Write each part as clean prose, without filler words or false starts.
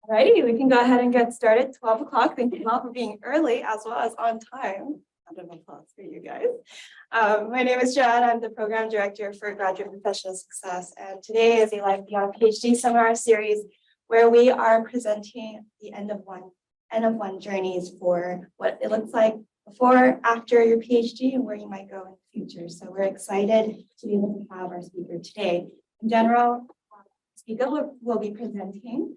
Alrighty, we can go ahead and get started. 12 o'clock. Thank you all for being early as well as on time. Round of applause for you guys. My name is Joanne. I'm the program director for Graduate Professional Success, and today is a Life Beyond PhD seminar series where we are presenting the end of one journeys for what it looks like before, after your PhD, and where you might go in the future. So we're excited to be able to have our speaker today. In general, the speaker will be presenting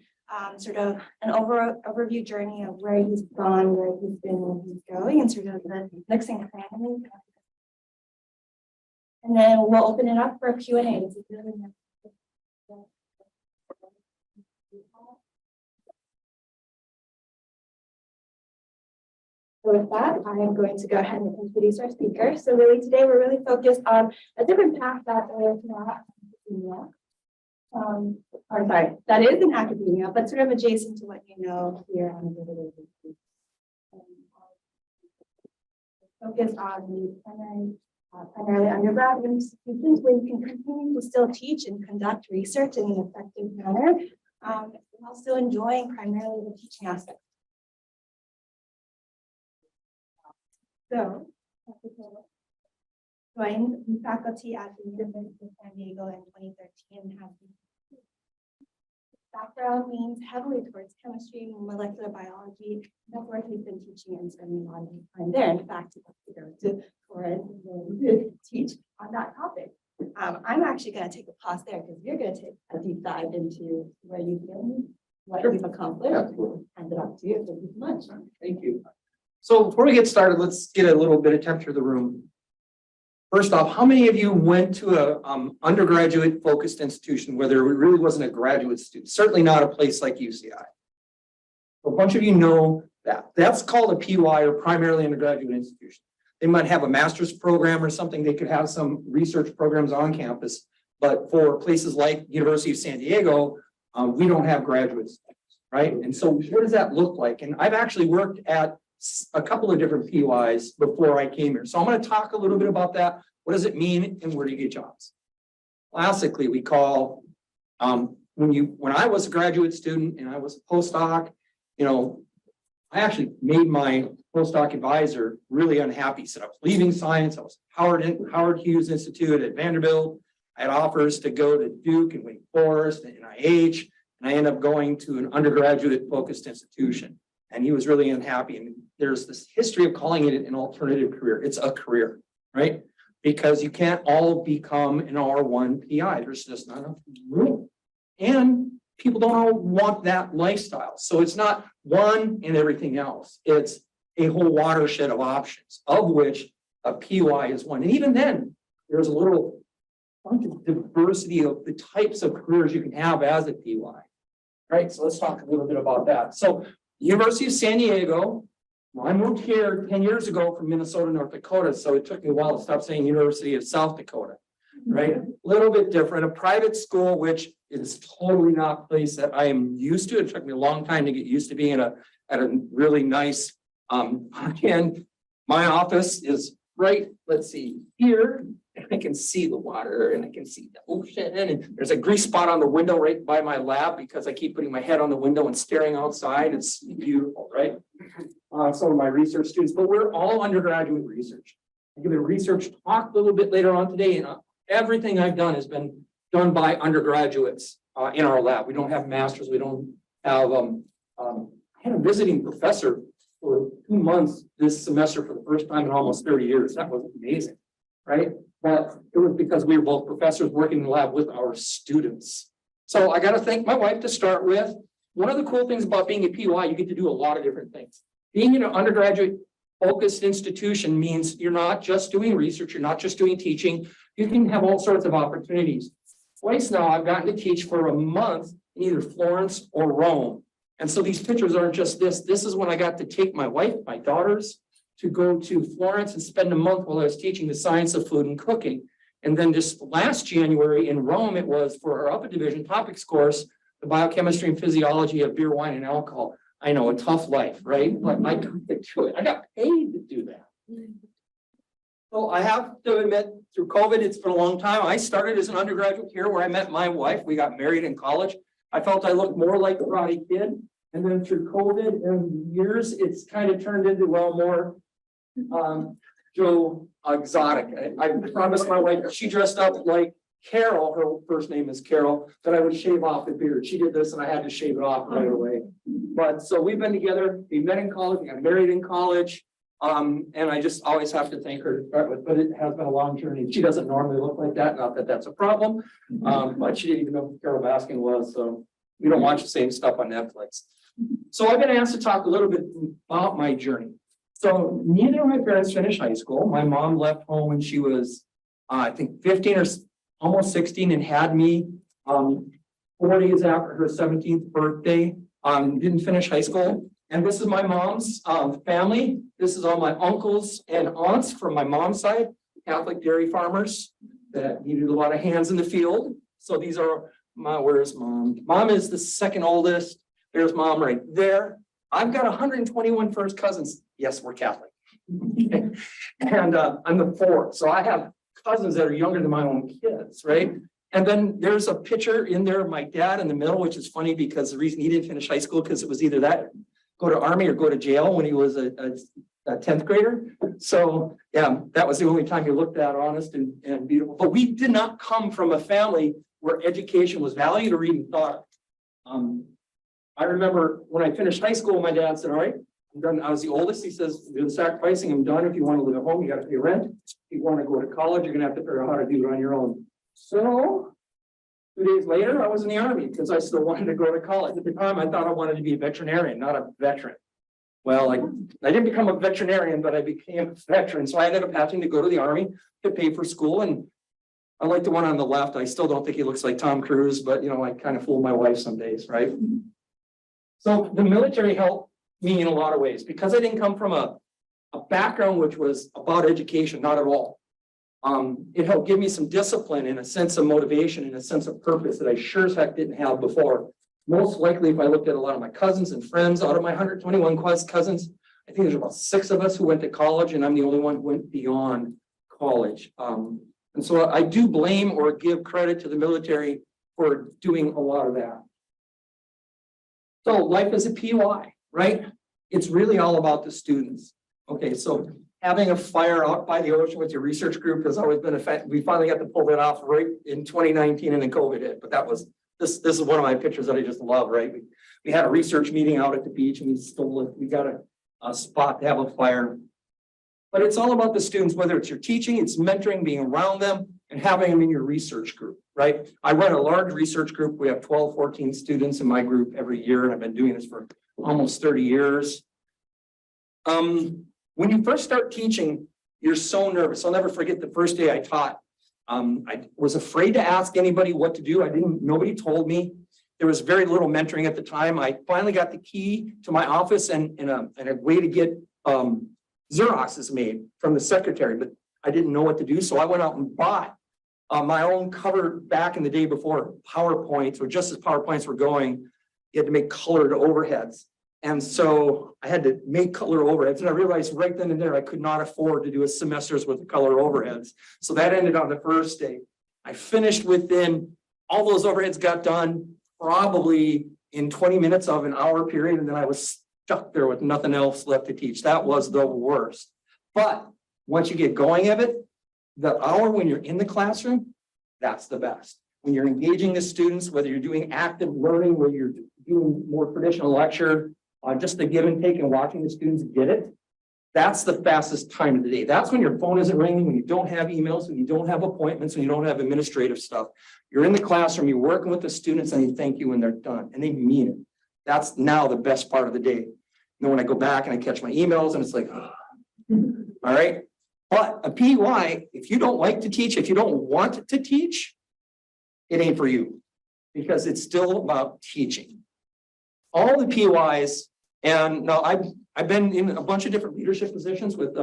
sort of an overview journey of where he's gone, where he's been, where he's going, and sort of the nooks and crannies. And then we'll open it up for a Q&A. So with that, I am going to go ahead and introduce our speaker. So really today we're really focused on a different path that is not academia. Or sorry, that is in academia, but sort of adjacent to what you know here on the daily basis. Focus on the primarily undergrad institutions where you can continue to still teach and conduct research in an effective manner, while still enjoying primarily the teaching aspect. So, joined the faculty at the University of San Diego in 2013. Background leans heavily towards chemistry and molecular biology. That's where he's been teaching and spending a lot of time there. In fact, he has to go to Florida to teach on that topic. I'm actually going to take a pause there because you're going to take a deep dive into where you've been, what you've accomplished. Hand it off to you. Thank you so much. Thank you. So before we get started, let's get a little bit of temperature of the room. First off, how many of you went to a undergraduate focused institution where there really wasn't a graduate student? Certainly not a place like UCI. A bunch of you know that. That's called a PY, or primarily undergraduate institution. They might have a master's program or something. They could have some research programs on campus. But for places like University of San Diego, we don't have graduate students, right? And so what does that look like? And I've actually worked at a couple of different PYs before I came here. So I'm going to talk a little bit about that. What does it mean and where do you get jobs? Classically, we call, when I was a graduate student and I was a postdoc, I actually made my postdoc advisor really unhappy. He said I was leaving science. I was Howard Hughes Institute at Vanderbilt. I had offers to go to Duke and Wake Forest and NIH, and I ended up going to an undergraduate focused institution. And he was really unhappy. And there's this history of calling it an alternative career. It's a career, right? Because you can't all become an R1 PI. There's just not enough room. And people don't all want that lifestyle. So it's not one and everything else. It's a whole watershed of options, of which a PY is one. And even then, there's a little bunch of diversity of the types of careers you can have as a PY, right? So let's talk a little bit about that. So University of San Diego, well, I moved here 10 years ago from Minnesota, North Dakota, so it took me a while to stop saying University of South Dakota, right? A little bit different, a private school, which is totally not a place that I am used to. It took me a long time to get used to being at a really nice, and my office is right, let's see, here, and I can see the water and I can see the ocean, and there's a grease spot on the window right by my lab because I keep putting my head on the window and staring outside. It's beautiful, right? Some of my research students, but we're all undergraduate research. I give a research talk a little bit later on today, and everything I've done has been done by undergraduates in our lab. We don't have masters. We don't have, I had a visiting professor for 2 months this semester for the first time in almost 30 years. That was amazing, right? But it was because we were both professors working in the lab with our students. So I got to thank my wife to start with. One of the cool things about being a PY, you get to do a lot of different things. Being in an undergraduate focused institution means you're not just doing research, you're not just doing teaching, you can have all sorts of opportunities. Twice now, I've gotten to teach for a month in either Florence or Rome. And so these pictures aren't just this. This is when I got to take my wife, my daughters, to go to Florence and spend a month while I was teaching the science of food and cooking. And then just last January in Rome, it was for our upper division topics course, the biochemistry and physiology of beer, wine, and alcohol. I know, a tough life, right? But I got to do it. I got paid to do that. So I have to admit, through COVID, it's been a long time. I started as an undergraduate here where I met my wife. We got married in college. I felt I looked more like the Karate Kid And then through COVID and years, it's kind of turned into, well, more Joe exotic. I promised my wife, she dressed up like Carol, her first name is Carol, that I would shave off the beard. She did this and I had to shave it off right away. But so we've been together, we met in college, we got married in college. And I just always have to thank her to start with, but it has been a long journey. She doesn't normally look like that, not that that's a problem. But she didn't even know who Carol Baskin was, so we don't watch the same stuff on Netflix. So I've been asked to talk a little bit about my journey. So neither of my parents finished high school. My mom left home when she was, I think 15 or almost 16 and had me 4 days after her 17th birthday. Didn't finish high school. And this is my mom's family. This is all my uncles and aunts from my mom's side, Catholic dairy farmers that needed a lot of hands in the field. So these are where's mom? Mom is the second oldest. There's mom right there. I've got 121 first cousins. Yes, we're Catholic. And I'm the fourth. So I have cousins that are younger than my own kids, right? And then there's a picture in there of my dad in the middle, which is funny because the reason he didn't finish high school, because it was either that, go to Army or go to jail when he was a 10th grader. So yeah, that was the only time he looked that honest and beautiful. But we did not come from a family where education was valued or even thought. I remember when I finished high school, my dad said, all right, I'm done. I was the oldest. He says, you're sacrificing. I'm done. If you want to live at home, you got to pay rent. If you want to go to college, you're going to have to figure out how to do it on your own. So 2 days later, I was in the Army because I still wanted to go to college. At the time, I thought I wanted to be a veterinarian, not a veteran. Well, I didn't become a veterinarian, but I became a veteran. So I ended up having to go to the Army to pay for school. And I like the one on the left. I still don't think he looks like Tom Cruise, but you know, I kind of fool my wife some days, right? So the military helped me in a lot of ways because I didn't come from a background which was about education, not at all. It helped give me some discipline and a sense of motivation and a sense of purpose that I sure as heck didn't have before. Most likely, if I looked at a lot of my cousins and friends, out of my 121 cousins, I think there's about 6 of us who went to college, and I'm the only one who went beyond college. And so I do blame or give credit to the military for doing a lot of that. So life as a PY, right? It's really all about the students. Okay, so having a fire out by the ocean with your research group has always been a fact. We finally got to pull that off right in 2019 and then COVID hit. But that was, this is one of my pictures that I just love, right? We had a research meeting out at the beach and we got a spot to have a fire. But it's all about the students, whether it's your teaching, it's mentoring, being around them and having them in your research group, right? I run a large research group. We have 12, 14 students in my group every year. And I've been doing this for almost 30 years. When you first start teaching, you're so nervous. I'll never forget the first day I taught. I was afraid to ask anybody what to do. Nobody told me. There was very little mentoring at the time. I finally got the key to my office and a way to get Xeroxes made from the secretary, but I didn't know what to do. So I went out and bought my own cover back in the day before PowerPoints, or just as PowerPoints were going, you had to make colored overheads. And so I had to make color overheads. And I realized right then and there, I could not afford to do a semester's with the color overheads. So that ended on the first day. I finished within, all those overheads got done probably in 20 minutes of an hour period. And then I was stuck there with nothing else left to teach. That was the worst. But once you get going of it, the hour when you're in the classroom, that's the best. When you're engaging the students, whether you're doing active learning, where you're doing more traditional lecture, just the give and take and watching the students get it, that's the fastest time of the day. That's when your phone isn't ringing, when you don't have emails, when you don't have appointments, when you don't have administrative stuff. You're in the classroom, you're working with the students, and they thank you when they're done, and they mean it. That's now the best part of the day. And then when I go back and I catch my emails, and it's like, oh. All right. But a PY, if you don't like to teach, if you don't want to teach, it ain't for you, because it's still about teaching. All the PYs, and now I've been in a bunch of different leadership positions with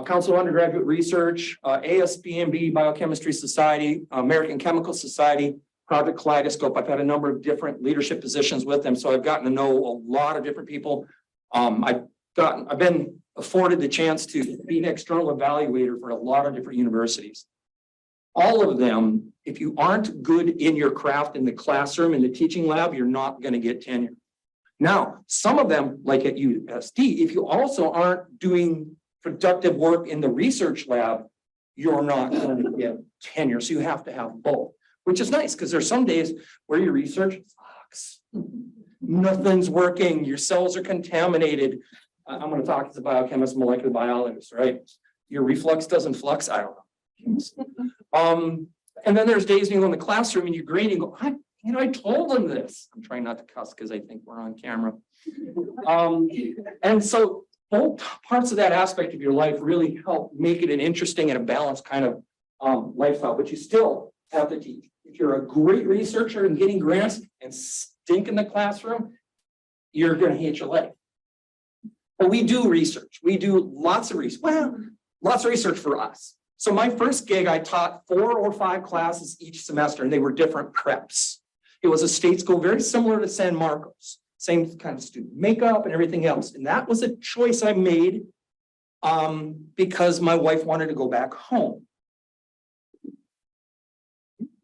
Council of Undergraduate Research, ASBMB, Biochemistry Society, American Chemical Society, Project Kaleidoscope. I've had a number of different leadership positions with them, so I've gotten to know a lot of different people. I've been afforded the chance to be an external evaluator for a lot of different universities. All of them, if you aren't good in your craft in the classroom, in the teaching lab, you're not going to get tenure. Now, some of them, like at USD, if you also aren't doing productive work in the research lab, you're not going to get tenure. So you have to have both, which is nice because there's some days where your research sucks. Nothing's working. Your cells are contaminated. I'm going to talk as a biochemist, molecular biologist, right? Your reflux doesn't flux. I don't know. And then there's days when you go in the classroom and you grade and go, I told them this. I'm trying not to cuss because I think we're on camera. And so both parts of that aspect of your life really help make it an interesting and a balanced kind of lifestyle, but you still have to teach. If you're a great researcher and getting grants and stink in the classroom, you're going to hate your life. But we do research. We do lots of research. Well, lots of research for us. So my first gig, I taught 4 or 5 classes each semester, and they were different preps. It was a state school, very similar to San Marcos, same kind of student makeup and everything else. And that was a choice I made because my wife wanted to go back home.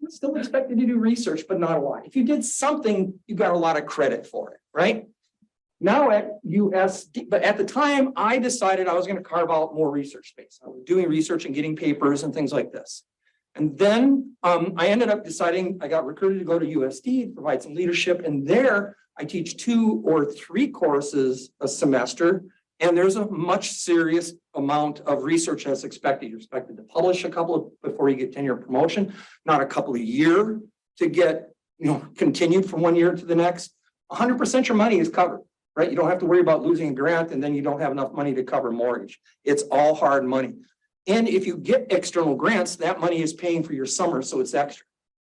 Still expected to do research, but not a lot. If you did something, you got a lot of credit for it, right? Now at USD, but at the time I decided I was going to carve out more research space. I was doing research and getting papers and things like this. And then I ended up deciding I got recruited to go to USD to provide some leadership. And there I teach 2 or 3 courses a semester. And there's a much serious amount of research that's expected. You're expected to publish a couple before you get tenure promotion, not a couple a year to get, continued from one year to the next. 100% your money is covered, right? You don't have to worry about losing a grant and then you don't have enough money to cover mortgage. It's all hard money. And if you get external grants, that money is paying for your summer, so it's extra,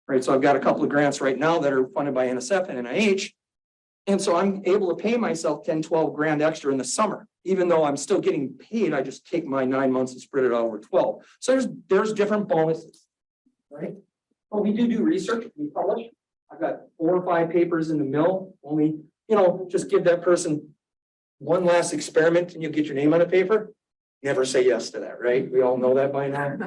right? So I've got a couple of grants right now that are funded by NSF and NIH. And so I'm able to pay myself 10, 12 grand extra in the summer, even though I'm still getting paid. I just take my 9 months and spread it out over 12. So there's different bonuses, right? But we do research, we publish. I've got 4 or 5 papers in the mill. Only, just give that person one last experiment and you'll get your name on a paper. Never say yes to that, right? We all know that by now.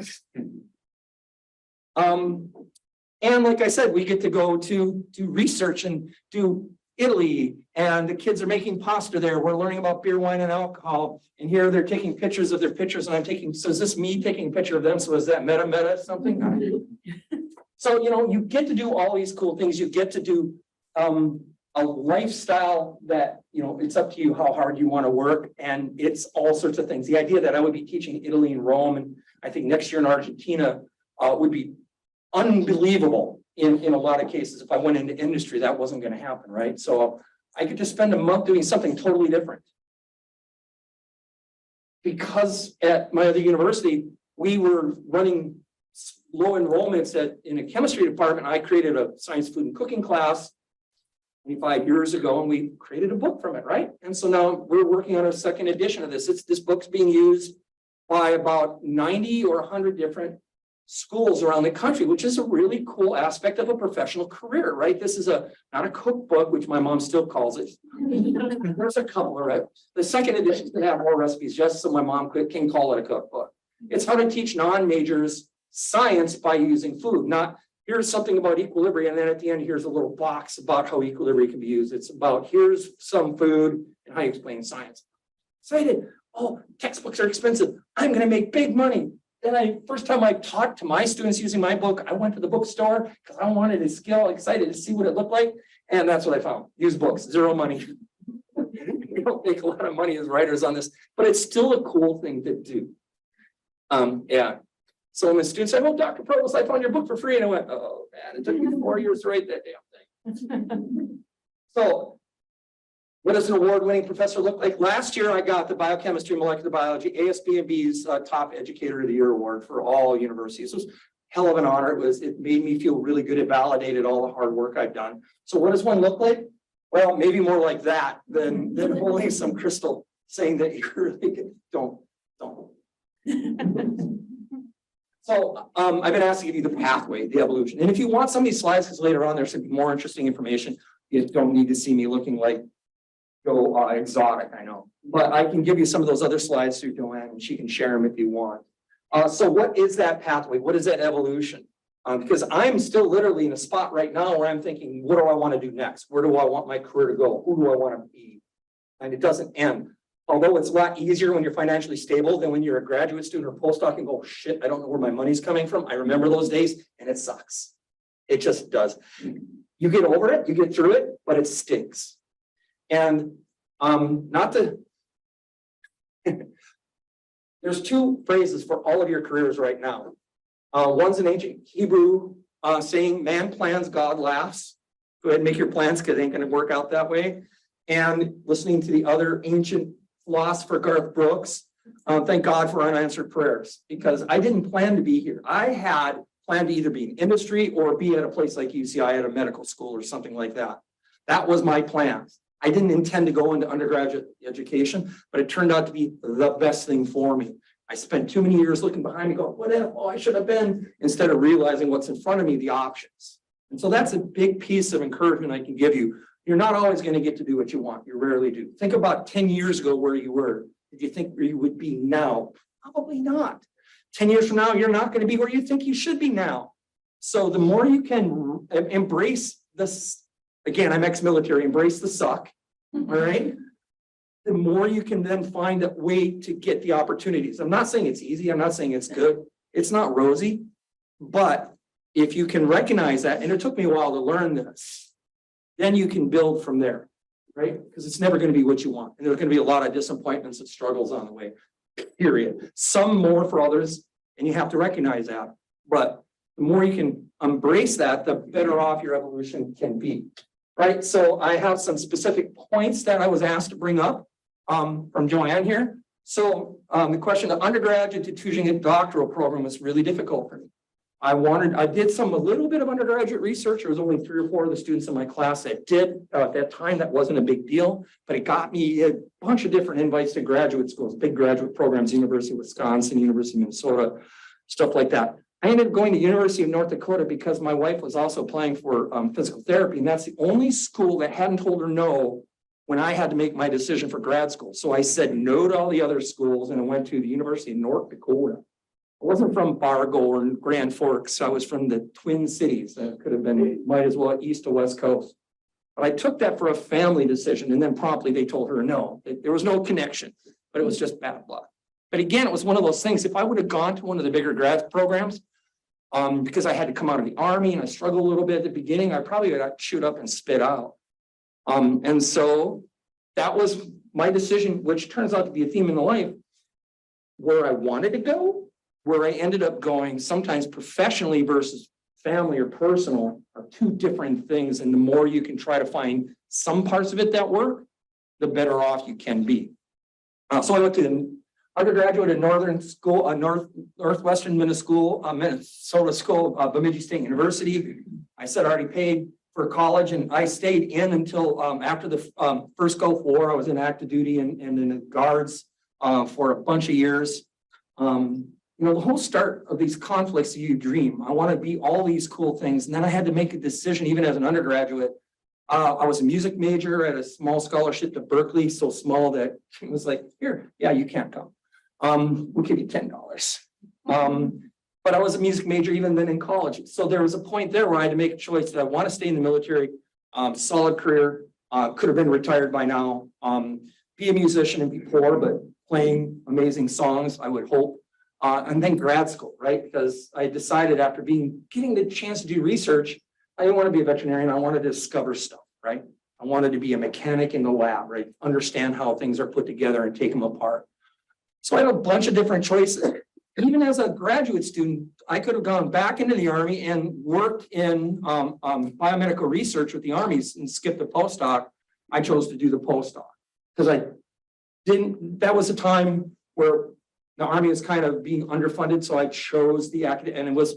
And like I said, we get to go to do research and do Italy, and the kids are making pasta there. We're learning about beer, wine, and alcohol. And here they're taking pictures of their pictures, and I'm taking, so is this me taking a picture of them? So is that meta something? So, you get to do all these cool things. You get to do a lifestyle that, it's up to you how hard you want to work. And it's all sorts of things. The idea that I would be teaching Italy and Rome, and I think next year in Argentina would be unbelievable. In a lot of cases, if I went into industry, that wasn't going to happen, right? So I could just spend a month doing something totally different. Because at my other university, we were running low enrollments in a chemistry department. I created a science, food, and cooking class 25 years ago, and we created a book from it, right? And so now we're working on a second edition of this. This book's being used by about 90 or 100 different schools around the country, which is a really cool aspect of a professional career, right? This is not a cookbook, which my mom still calls it. There's a couple, right? The second edition is going to have more recipes, just so my mom can call it a cookbook. It's how to teach non-majors science by using food. Not here's something about equilibrium, and then at the end, here's a little box about how equilibrium can be used. It's about here's some food and how you explain science. Excited. Oh, textbooks are expensive. I'm going to make big money. Then first time I talked to my students using my book, I went to the bookstore because I wanted to skill, excited to see what it looked like. And that's what I found. Use books, 0 money. We don't make a lot of money as writers on this, but it's still a cool thing to do. Yeah. So when the students said, "Oh, Dr. Provost, I found your book for free." And I went, "Oh man, it took me 4 years to write that damn thing." So what does an award-winning professor look like? Last year, I got the Biochemistry and Molecular Biology ASB&B's Top Educator of the Year award for all universities. It was a hell of an honor. It made me feel really good. It validated all the hard work I've done. So what does one look like? Well, maybe more like that than holding some crystal saying that you really don't. So I've been asked to give you the pathway, the evolution. And if you want some of these slides, because later on there's some more interesting information, you don't need to see me looking like exotic, I know. But I can give you some of those other slides through Joanne, and she can share them if you want. So what is that pathway? What is that evolution? Because I'm still literally in a spot right now where I'm thinking, what do I want to do next? Where do I want my career to go? Who do I want to be? And it doesn't end. Although it's a lot easier when you're financially stable than when you're a graduate student or postdoc and go, shit, I don't know where my money's coming from. I remember those days and it sucks. It just does. You get over it, you get through it, but it stinks. And not to, there's two phrases for all of your careers right now. One's an ancient Hebrew saying, man plans, God laughs. Go ahead and make your plans because it ain't going to work out that way. And listening to the other ancient philosopher, Garth Brooks, thank God for unanswered prayers, because I didn't plan to be here. I had planned to either be in industry or be at a place like UCI at a medical school or something like that. That was my plan. I didn't intend to go into undergraduate education, but it turned out to be the best thing for me. I spent too many years looking behind me going, what if, oh, I should have been, instead of realizing what's in front of me, the options. And so that's a big piece of encouragement I can give you. You're not always going to get to do what you want. You rarely do. Think about 10 years ago where you were. Did you think where you would be now? Probably not. 10 years from now, you're not going to be where you think you should be now. So the more you can embrace this, again, I'm ex-military, embrace the suck, all right? The more you can then find a way to get the opportunities. I'm not saying it's easy. I'm not saying it's good. It's not rosy. But if you can recognize that, and it took me a while to learn this, then you can build from there, right? Because it's never going to be what you want. And there's going to be a lot of disappointments and struggles on the way, period. Some more for others, and you have to recognize that. But the more you can embrace that, the better off your evolution can be, right? So I have some specific points that I was asked to bring up from Joanne here. So the question of undergraduate to choosing a doctoral program was really difficult for me. I did a little bit of undergraduate research. There was only 3 or 4 of the students in my class that did. At that time, that wasn't a big deal, but it got me a bunch of different invites to graduate schools, big graduate programs, University of Wisconsin, University of Minnesota, stuff like that. I ended up going to University of North Dakota because my wife was also applying for physical therapy, and that's the only school that hadn't told her no when I had to make my decision for grad school. So I said no to all the other schools, and I went to the University of North Dakota. I wasn't from Fargo or Grand Forks. I was from the Twin Cities. That could have been, might as well, east or west coast. But I took that for a family decision, and then promptly they told her no. There was no connection, but it was just bad luck. But again, it was one of those things. If I would have gone to one of the bigger grad programs, because I had to come out of the Army and I struggled a little bit at the beginning, I probably would have chewed up and spit out. And so that was my decision, which turns out to be a theme in the life. Where I wanted to go, where I ended up going, sometimes professionally versus family or personal, are two different things. And the more you can try to find some parts of it that work, the better off you can be. So I went to the undergraduate at Northern School, Northwestern Minnesota School, Bemidji State University. I said I already paid for college, and I stayed in until after the first Gulf War. I was in active duty and in the Guards for a bunch of years. You know, the whole start of these conflicts you dream. I want to be all these cool things. And then I had to make a decision, even as an undergraduate. I was a music major at a small scholarship to Berkeley, so small that it was like, here, yeah, you can't come. We'll give you $10. But I was a music major even then in college. So there was a point there where I had to make a choice that I want to stay in the military, solid career, could have been retired by now, be a musician and be poor, but playing amazing songs, I would hope. And then grad school, right? Because I decided after getting the chance to do research, I didn't want to be a veterinarian. I wanted to discover stuff, right? I wanted to be a mechanic in the lab, right? Understand how things are put together and take them apart. So I had a bunch of different choices. Even as a graduate student, I could have gone back into the Army and worked in biomedical research with the Armies and skipped the postdoc. I chose to do the postdoc because that was a time where the Army was kind of being underfunded. So I chose the academic, and it was,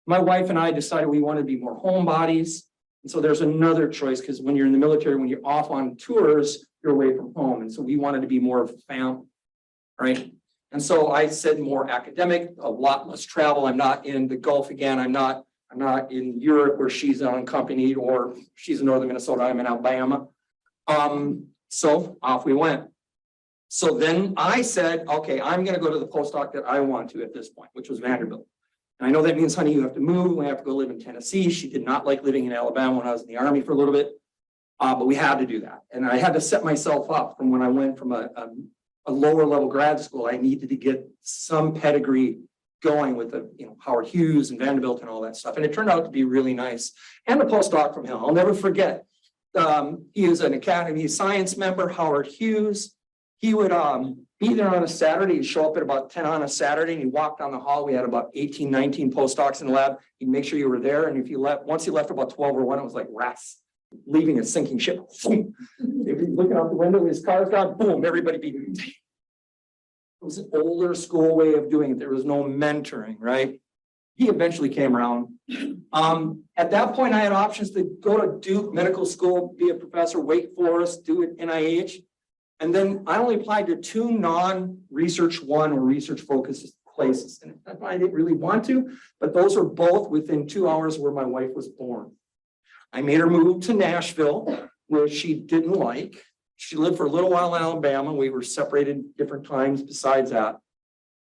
my wife and I decided we wanted to be more homebodies. And so there's another choice, because when you're in the military, when you're off on tours, you're away from home. And so we wanted to be more of a family, right? And so I said more academic, a lot less travel. I'm not in the Gulf again. I'm not in Europe where she's unaccompanied, or she's in northern Minnesota, I'm in Alabama. So off we went. So then I said, okay, I'm going to go to the postdoc that I want to at this point, which was Vanderbilt. And I know that means, honey, you have to move. We have to go live in Tennessee. She did not like living in Alabama when I was in the Army for a little bit. But we had to do that. And I had to set myself up from when I went from a lower level grad school. I needed to get some pedigree going with the, Howard Hughes and Vanderbilt and all that stuff. And it turned out to be really nice. And a postdoc from him. I'll never forget. He is an Academy Science member, Howard Hughes. He would be there on a Saturday. He'd show up at about 10 on a Saturday, and he walked down the hall. We had about 18, 19 postdocs in the lab. He'd make sure you were there. And if you left, once he left about 12 or 1, it was like rats leaving a sinking ship. They'd be looking out the window, his car's gone, boom, everybody be. It was an older school way of doing it. There was no mentoring, right? He eventually came around. At that point, I had options to go to Duke Medical School, be a professor, Wake Forest, do it NIH. And then I only applied to 2 non-research one or research focused places. And I didn't really want to, but those are both within 2 hours where my wife was born. I made her move to Nashville, where she didn't like. She lived for a little while in Alabama. We were separated different times besides that.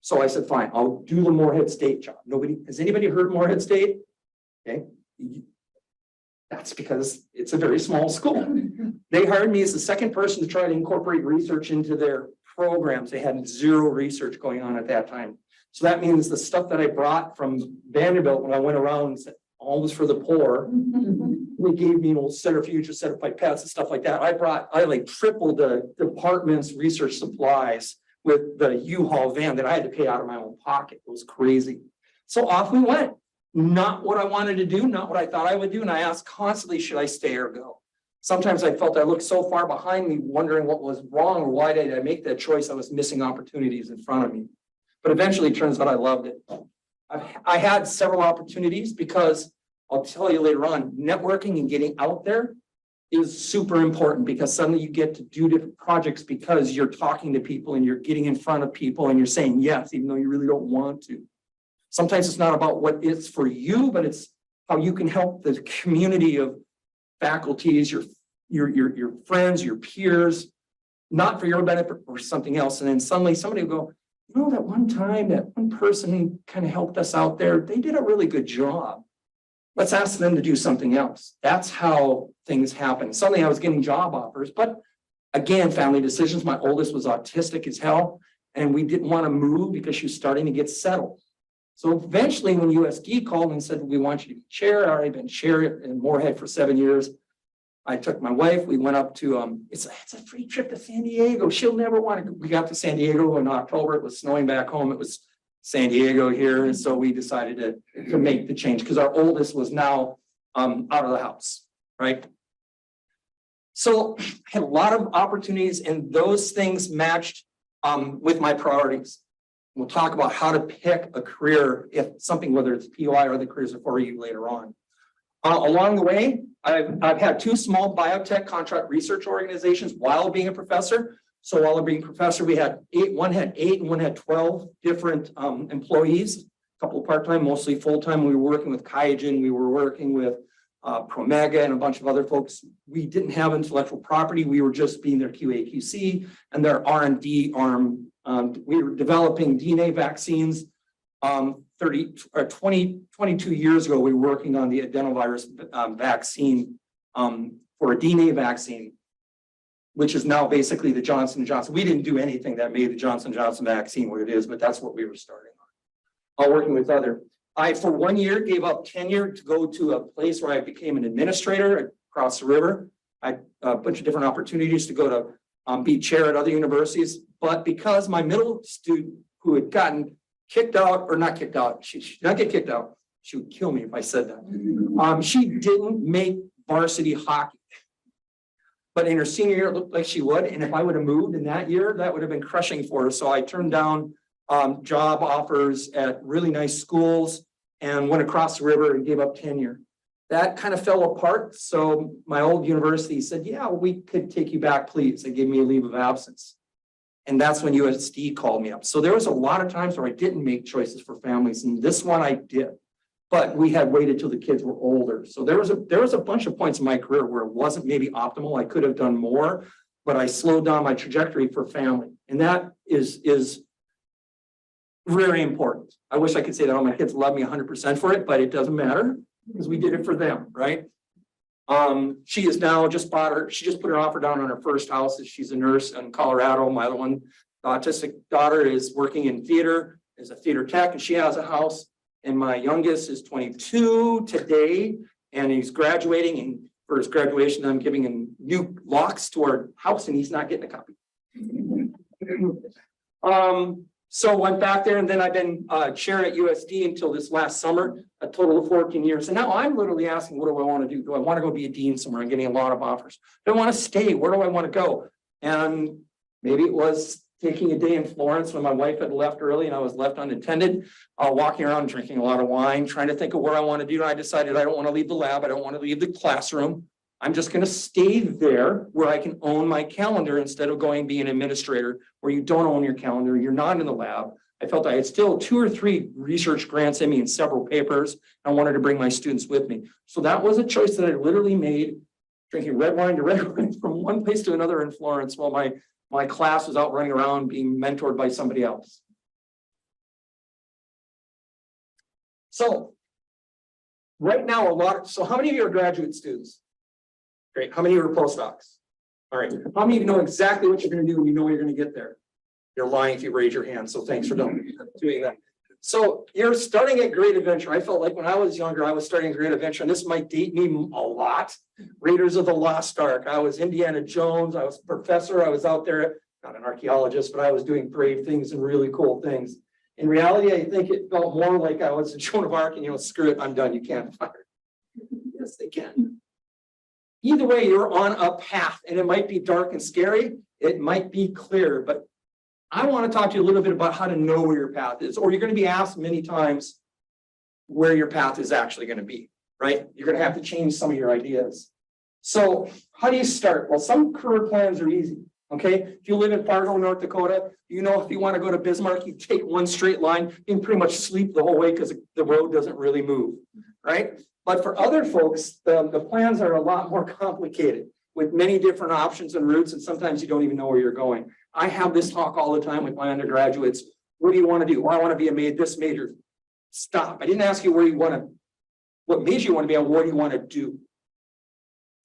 So I said, fine, I'll do the Morehead State job. Has anybody heard of Morehead State? Okay. That's because it's a very small school. They hired me as the second person to try to incorporate research into their programs. They had 0 research going on at that time. So that means the stuff that I brought from Vanderbilt when I went around and said, all was for the poor. They gave me an old centrifuge, a set of pipettes and stuff like that. I like tripled the department's research supplies with the U-Haul van that I had to pay out of my own pocket. It was crazy. So off we went. Not what I wanted to do, not what I thought I would do. And I asked constantly, should I stay or go? Sometimes I felt I looked so far behind me, wondering what was wrong or why did I make that choice? I was missing opportunities in front of me. But eventually it turns out I loved it. I had several opportunities because I'll tell you later on, networking and getting out there is super important because suddenly you get to do different projects because you're talking to people and you're getting in front of people and you're saying yes, even though you really don't want to. Sometimes it's not about what it's for you, but it's how you can help the community of faculties, your friends, your peers, not for your benefit or something else. And then suddenly somebody will go, that one time that one person kind of helped us out there, they did a really good job. Let's ask them to do something else. That's how things happen. Suddenly I was getting job offers, but again, family decisions. My oldest was autistic as hell, and we didn't want to move because she was starting to get settled. So eventually when USD called and said, we want you to be chair, I already been chair in Morehead for 7 years. I took my wife, we went up to, it's a free trip to San Diego. She'll never want to, we got to San Diego in October. It was snowing back home. It was San Diego here. And so we decided to make the change because our oldest was now out of the house, right? So I had a lot of opportunities and those things matched with my priorities. We'll talk about how to pick a career, if something, whether it's POI or other careers are for you later on. Along the way, I've had 2 small biotech contract research organizations while being a professor. So while being a professor, we had 8, one had 8 and one had 12 different employees, a couple of part-time, mostly full-time. We were working with QIAGEN, we were working with Promega and a bunch of other folks. We didn't have intellectual property. We were just being their QA, QC and their R&D arm. We were developing DNA vaccines. 22 years ago, we were working on the adenovirus vaccine for a DNA vaccine, which is now basically the Johnson & Johnson. We didn't do anything that made the Johnson & Johnson vaccine what it is, but that's what we were starting on. Working with other. I, for 1 year, gave up tenure to go to a place where I became an administrator across the river. I had a bunch of different opportunities to go to be chair at other universities, but because my middle student who had gotten kicked out, or not kicked out, she did not get kicked out. She would kill me if I said that. She didn't make varsity hockey, but in her senior year, it looked like she would. And if I would have moved in that year, that would have been crushing for her. So I turned down job offers at really nice schools and went across the river and gave up tenure. That kind of fell apart. So my old university said, yeah, we could take you back, please. They gave me a leave of absence. And that's when USD called me up. So there was a lot of times where I didn't make choices for families. And this one I did, but we had waited till the kids were older. So there was a bunch of points in my career where it wasn't maybe optimal. I could have done more, but I slowed down my trajectory for family. And that is Very important. I wish I could say that all my kids love me 100% for it, but it doesn't matter because we did it for them, right? She is now she just put her offer down on her first house. She's a nurse in Colorado. My other one, the autistic daughter, is working in theater, is a theater tech, and she has a house. And my youngest is 22 today, and he's graduating. And for his graduation, I'm giving him new locks to our house, and he's not getting a copy. So went back there, and then I've been chair at USD until this last summer, a total of 14 years. And now I'm literally asking, what do I want to do? Do I want to go be a dean somewhere? I'm getting a lot of offers. Do I want to stay? Where do I want to go? And maybe it was taking a day in Florence when my wife had left early and I was left unattended, walking around drinking a lot of wine, trying to think of where I want to do. And I decided I don't want to leave the lab. I don't want to leave the classroom. I'm just going to stay there where I can own my calendar instead of going be an administrator where you don't own your calendar. You're not in the lab. I felt I had still 2 or 3 research grants in me and several papers. I wanted to bring my students with me. So that was a choice that I literally made, drinking red wine to red wine from one place to another in Florence while my class was out running around being mentored by somebody else. So right now, so how many of you are graduate students? Great. How many are postdocs? All right. How many of you know exactly what you're going to do when you know you're going to get there? You're lying if you raise your hand. So thanks for doing that. So you're starting at Great Adventure. I felt like when I was younger, I was starting Great Adventure, and this might date me a lot. Raiders of the Lost Ark. I was Indiana Jones. I was a professor. I was out there, not an archaeologist, but I was doing brave things and really cool things. In reality, I think it felt more like I was Joan of Arc, and screw it, I'm done. You can't fire. Yes, they can. Either way, you're on a path, and it might be dark and scary. It might be clear, but I want to talk to you a little bit about how to know where your path is, or you're going to be asked many times where your path is actually going to be, right? You're going to have to change some of your ideas. So how do you start? Well, some career plans are easy, okay? If you live in Fargo, North Dakota, if you want to go to Bismarck, you take one straight line, you can pretty much sleep the whole way because the road doesn't really move, right? But for other folks, the plans are a lot more complicated with many different options and routes, and sometimes you don't even know where you're going. I have this talk all the time with my undergraduates. What do you want to do? Well, I want to be this major. Stop. I didn't ask you what major you want to be on, what do you want to do?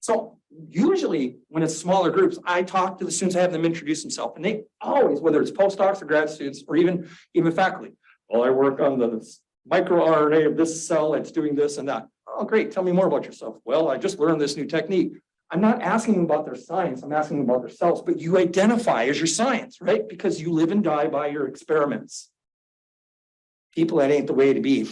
So usually when it's smaller groups, I talk to the students, I have them introduce themselves, and they always, whether it's postdocs or grad students or even faculty, well, I work on the microRNA of this cell that's doing this and that. Oh, great. Tell me more about yourself. Well, I just learned this new technique. I'm not asking them about their science. I'm asking them about themselves, but you identify as your science, right? Because you live and die by your experiments. People, that ain't the way to be.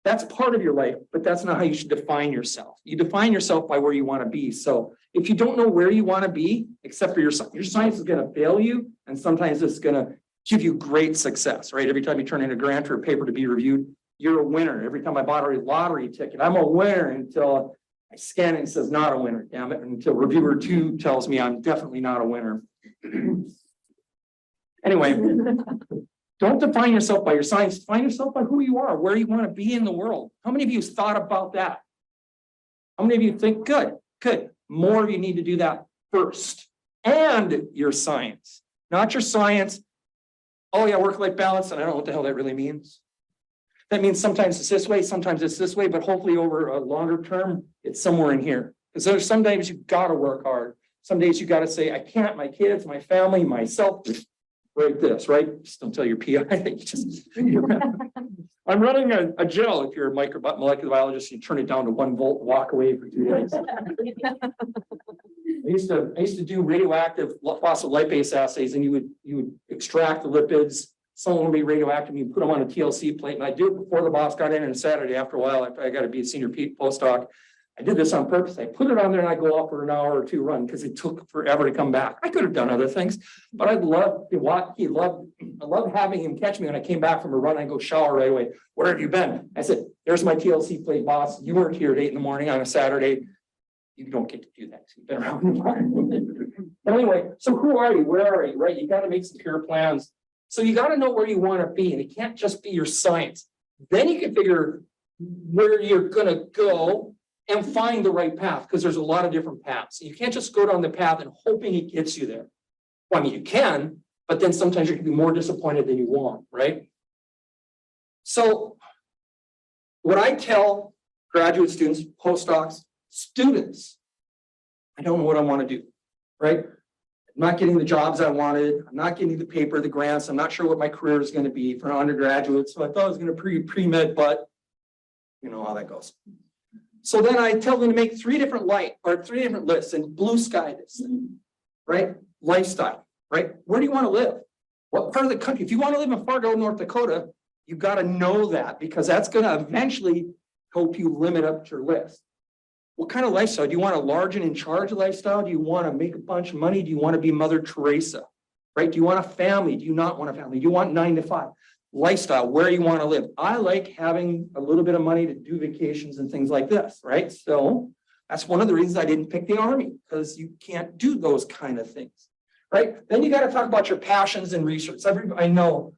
That's part of your life, but that's not how you should define yourself. You define yourself by where you want to be. So if you don't know where you want to be, except for your science is going to fail you, and sometimes it's going to give you great success, right? Every time you turn in a grant or a paper to be reviewed, you're a winner. Every time I bought a lottery ticket, I'm a winner until I scan it and it says not a winner, damn it, until reviewer 2 tells me I'm definitely not a winner. Anyway, don't define yourself by your science. Define yourself by who you are, where you want to be in the world. How many of you have thought about that? How many of you think, good. More of you need to do that first. And your science, not your science. Oh yeah, work-life balance, and I don't know what the hell that really means. That means sometimes it's this way, sometimes it's this way, but hopefully over a longer term, it's somewhere in here. Because there's some days you've got to work hard. Some days you got to say, I can't, my kids, my family, myself, write this, right? Just don't tell your PI. I'm running a gel. If you're a molecular biologist, you turn it down to 1 volt, walk away for 2 days. I used to do radioactive phospholipase assays, and you would extract the lipids. Some would be radioactive. You put them on a TLC plate, and I do it before the boss got in. And Saturday, after a while, I got to be a senior postdoc. I did this on purpose. I put it on there, and I go out for an hour or 2 run because it took forever to come back. I could have done other things, but I loved having him catch me when I came back from a run. I go shower right away. Where have you been? I said, "There's my TLC plate, boss. You weren't here at 8 a.m. on a Saturday. You don't get to do that. You've been around." But anyway, so who are you? Where are you? Right? You got to make some clear plans. So you got to know where you want to be, and it can't just be your science. Then you can figure where you're going to go and find the right path, because there's a lot of different paths. You can't just go down the path and hoping it gets you there. Well, I mean, you can, but then sometimes you can be more disappointed than you want, right? So what I tell graduate students, postdocs, students, I don't know what I want to do, right? I'm not getting the jobs I wanted. I'm not getting the paper, the grants. I'm not sure what my career is going to be for an undergraduate. So I thought I was going to pre-med, but you know how that goes. So then I tell them to make three different lists and blue sky this thing, right? Lifestyle, right? Where do you want to live? What part of the country? If you want to live in Fargo, North Dakota, you've got to know that because that's going to eventually help you limit up your list. What kind of lifestyle? Do you want a large and in charge lifestyle? Do you want to make a bunch of money? Do you want to be Mother Teresa, right? Do you want a family? Do you not want a family? Do you want 9 to 5? Lifestyle, where you want to live. I like having a little bit of money to do vacations and things like this, right? So that's one of the reasons I didn't pick the Army, because you can't do those kind of things, right? Then you got to talk about your passions and research. I know,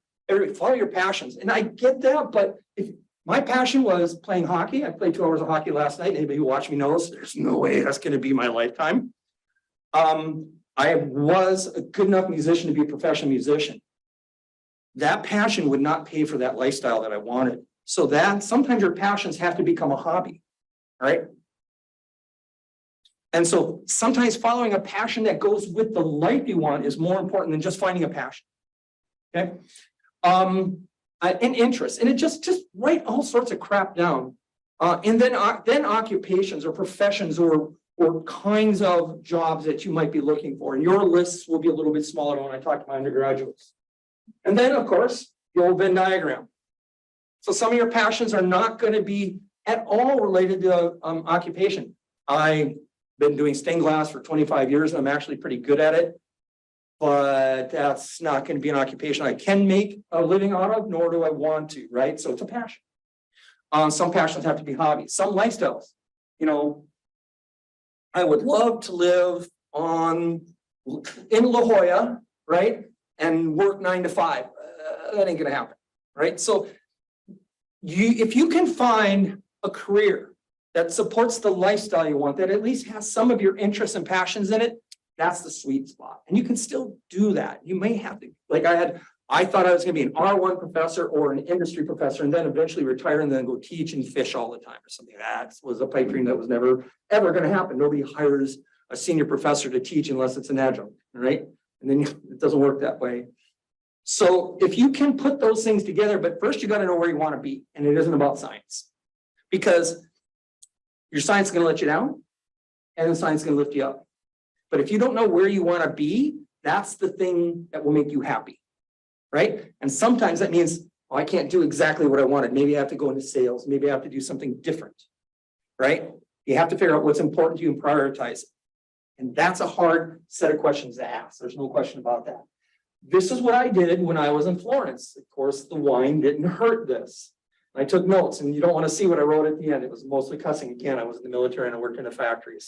follow your passions. And I get that, but if my passion was playing hockey, I played 2 hours of hockey last night. Anybody who watched me knows there's no way that's going to be my lifetime. I was a good enough musician to be a professional musician. That passion would not pay for that lifestyle that I wanted. So that sometimes your passions have to become a hobby, right? And so sometimes following a passion that goes with the life you want is more important than just finding a passion. Okay. And interest, and it just write all sorts of crap down. And then occupations or professions or kinds of jobs that you might be looking for. And your lists will be a little bit smaller when I talk to my undergraduates. And then, of course, the old Venn diagram. So some of your passions are not going to be at all related to occupation. I've been doing stained glass for 25 years, and I'm actually pretty good at it. But that's not going to be an occupation I can make a living out of, nor do I want to, right? So it's a passion. Some passions have to be hobbies. Some lifestyles, you know, I would love to live in La Jolla, right? And work 9 to 5. That ain't going to happen, right? So if you can find a career that supports the lifestyle you want, that at least has some of your interests and passions in it, that's the sweet spot. And you can still do that. You may have to, like I thought I was going to be an R1 professor or an industry professor and then eventually retire and then go teach and fish all the time or something. That was a pipe dream that was never, ever going to happen. Nobody hires a senior professor to teach unless it's an adjunct, right? And then it doesn't work that way. So if you can put those things together, but first you got to know where you want to be. And it isn't about science, because your science is going to let you down and the science is going to lift you up. But if you don't know where you want to be, that's the thing that will make you happy, right? And sometimes that means, oh, I can't do exactly what I wanted. Maybe I have to go into sales. Maybe I have to do something different, right? You have to figure out what's important to you and prioritize it. And that's a hard set of questions to ask. There's no question about that. This is what I did when I was in Florence. Of course, the wine didn't hurt this. I took notes, and you don't want to see what I wrote at the end. It was mostly cussing. Again, I was in the military and I worked in a factory.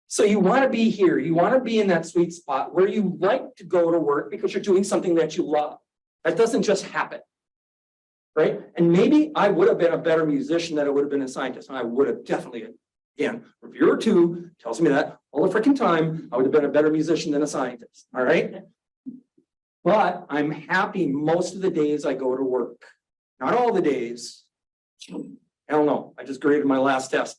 So you want to be here. You want to be in that sweet spot where you like to go to work because you're doing something that you love. That doesn't just happen, right? And maybe I would have been a better musician than I would have been a scientist. And I would have definitely, again, reviewer 2 tells me that all the freaking time, I would have been a better musician than a scientist, all right? But I'm happy most of the days I go to work. Not all the days. I don't know. I just graded my last test.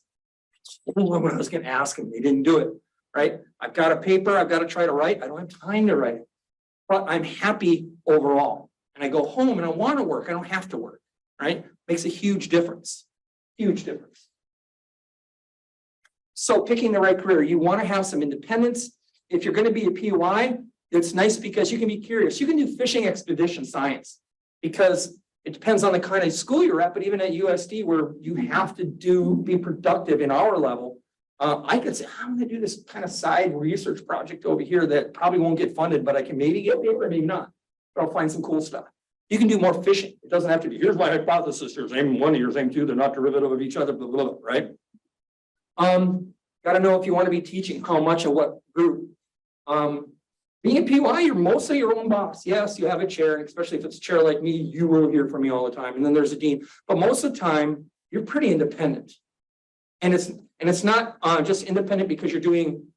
I was going to ask them. They didn't do it, right? I've got a paper I've got to try to write. I don't have time to write it. But I'm happy overall. And I go home and I want to work. I don't have to work, right? Makes a huge difference. Huge difference. So picking the right career, you want to have some independence. If you're going to be a PY, it's nice because you can be curious. You can do fishing expedition science because it depends on the kind of school you're at, but even at USD where you have to be productive in our level, I could say, I'm going to do this kind of side research project over here that probably won't get funded, but I can maybe get paper, maybe not, but I'll find some cool stuff. You can do more fishing. It doesn't have to be, here's my hypothesis, here's aim 1, here's aim 2, they're not derivative of each other, blah, blah, blah, right? Got to know if you want to be teaching, how much and what group. Being a PY, you're mostly your own boss. Yes, you have a chair, especially if it's a chair like me, you will hear from me all the time. And then there's a dean, but most of the time you're pretty independent. And it's not just independent because you're doing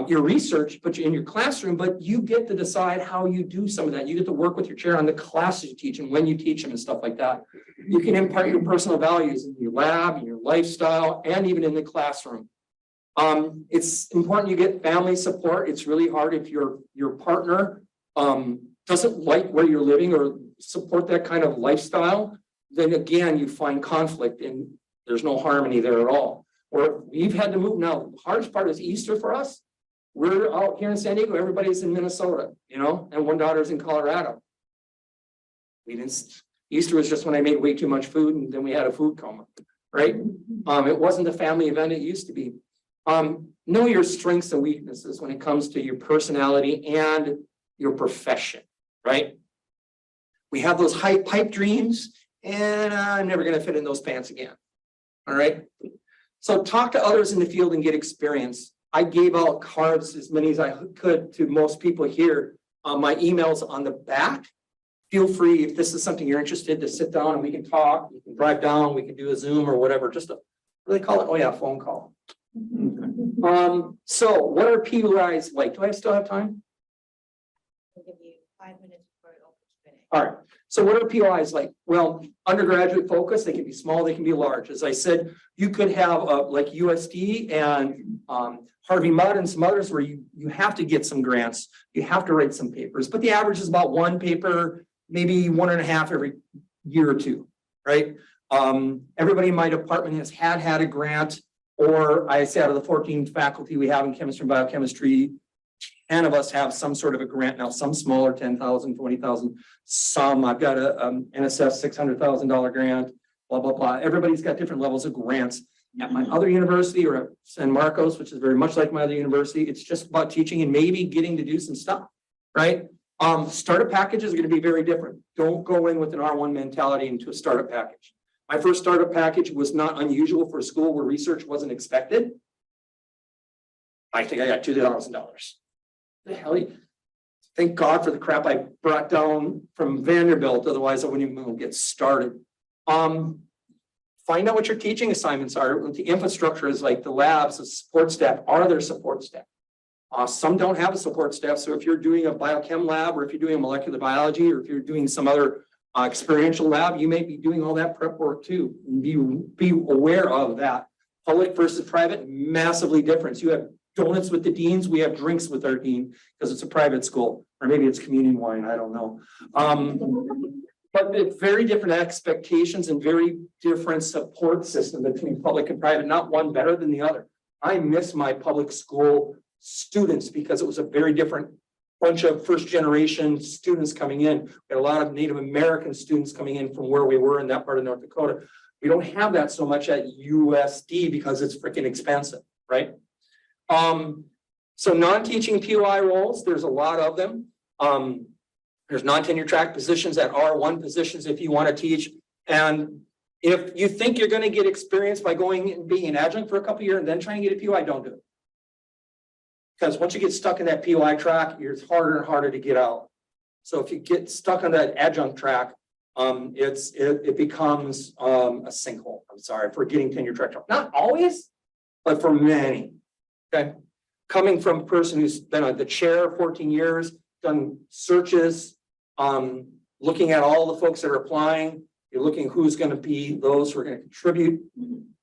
your research, but you're in your classroom, but you get to decide how you do some of that. You get to work with your chair on the classes you teach and when you teach them and stuff like that. You can impart your personal values in your lab, in your lifestyle, and even in the classroom. It's important you get family support. It's really hard if your partner doesn't like where you're living or support that kind of lifestyle. Then again, you find conflict and there's no harmony there at all. Or we've had to move now. The hardest part is Easter for us. We're out here in San Diego, everybody's in Minnesota, and one daughter's in Colorado. Easter was just when I made way too much food and then we had a food coma, right? It wasn't the family event it used to be. Know your strengths and weaknesses when it comes to your personality and your profession, right? We have those high pipe dreams and I'm never going to fit in those pants again. All right. So talk to others in the field and get experience. I gave out cards, as many as I could, to most people here. My email's on the back. Feel free, if this is something you're interested, to sit down and we can talk. You can drive down, we can do a Zoom or whatever, just a, what do they call it? Oh yeah, phone call. So what are PUIs like? Do I still have time? I'll give you 5 minutes before it opens today. All right. So what are POIs like? Well, undergraduate focus, they can be small, they can be large. As I said, you could have like USD and Harvey Mudd and some others where you have to get some grants. You have to write some papers, but the average is about 1 paper, maybe 1.5 every year or two, right? Everybody in my department has had a grant, or I say out of the 14 faculty we have in chemistry and biochemistry, 10 of us have some sort of a grant now, some smaller, 10,000, 20,000, some I've got a NSF $600,000 grant, blah, blah, blah. Everybody's got different levels of grants. At my other university or at San Marcos, which is very much like my other university, it's just about teaching and maybe getting to do some stuff, right? Startup packages are going to be very different. Don't go in with an R1 mentality into a startup package. My first startup package was not unusual for a school where research wasn't expected. I think I got $2,000. The hell, thank God for the crap I brought down from Vanderbilt. Otherwise, I wouldn't even get started. Find out what your teaching assignments are. What the infrastructure is like, the labs, the support staff. Are there support staff? Some don't have a support staff. So if you're doing a biochem lab, or if you're doing molecular biology, or if you're doing some other experiential lab, you may be doing all that prep work too. Be aware of that. Public versus private, massively different. You have donuts with the deans, we have drinks with our dean because it's a private school, or maybe it's communion wine, I don't know. But it's very different expectations and very different support system between public and private, not one better than the other. I miss my public school students because it was a very different bunch of first generation students coming in. We had a lot of Native American students coming in from where we were in that part of North Dakota. We don't have that so much at USD because it's freaking expensive, right? So non-teaching PUI roles, there's a lot of them. There's non-tenure track positions at R1 positions if you want to teach. And if you think you're going to get experience by going and being an adjunct for a couple of years and then trying to get a PUI, don't do it. Because once you get stuck in that PUI track, it's harder and harder to get out. So if you get stuck on that adjunct track, it becomes a sinkhole. I'm sorry for getting tenure track. Not always, but for many. Okay. Coming from a person who's been on the chair 14 years, done searches, looking at all the folks that are applying, you're looking who's going to be those who are going to contribute.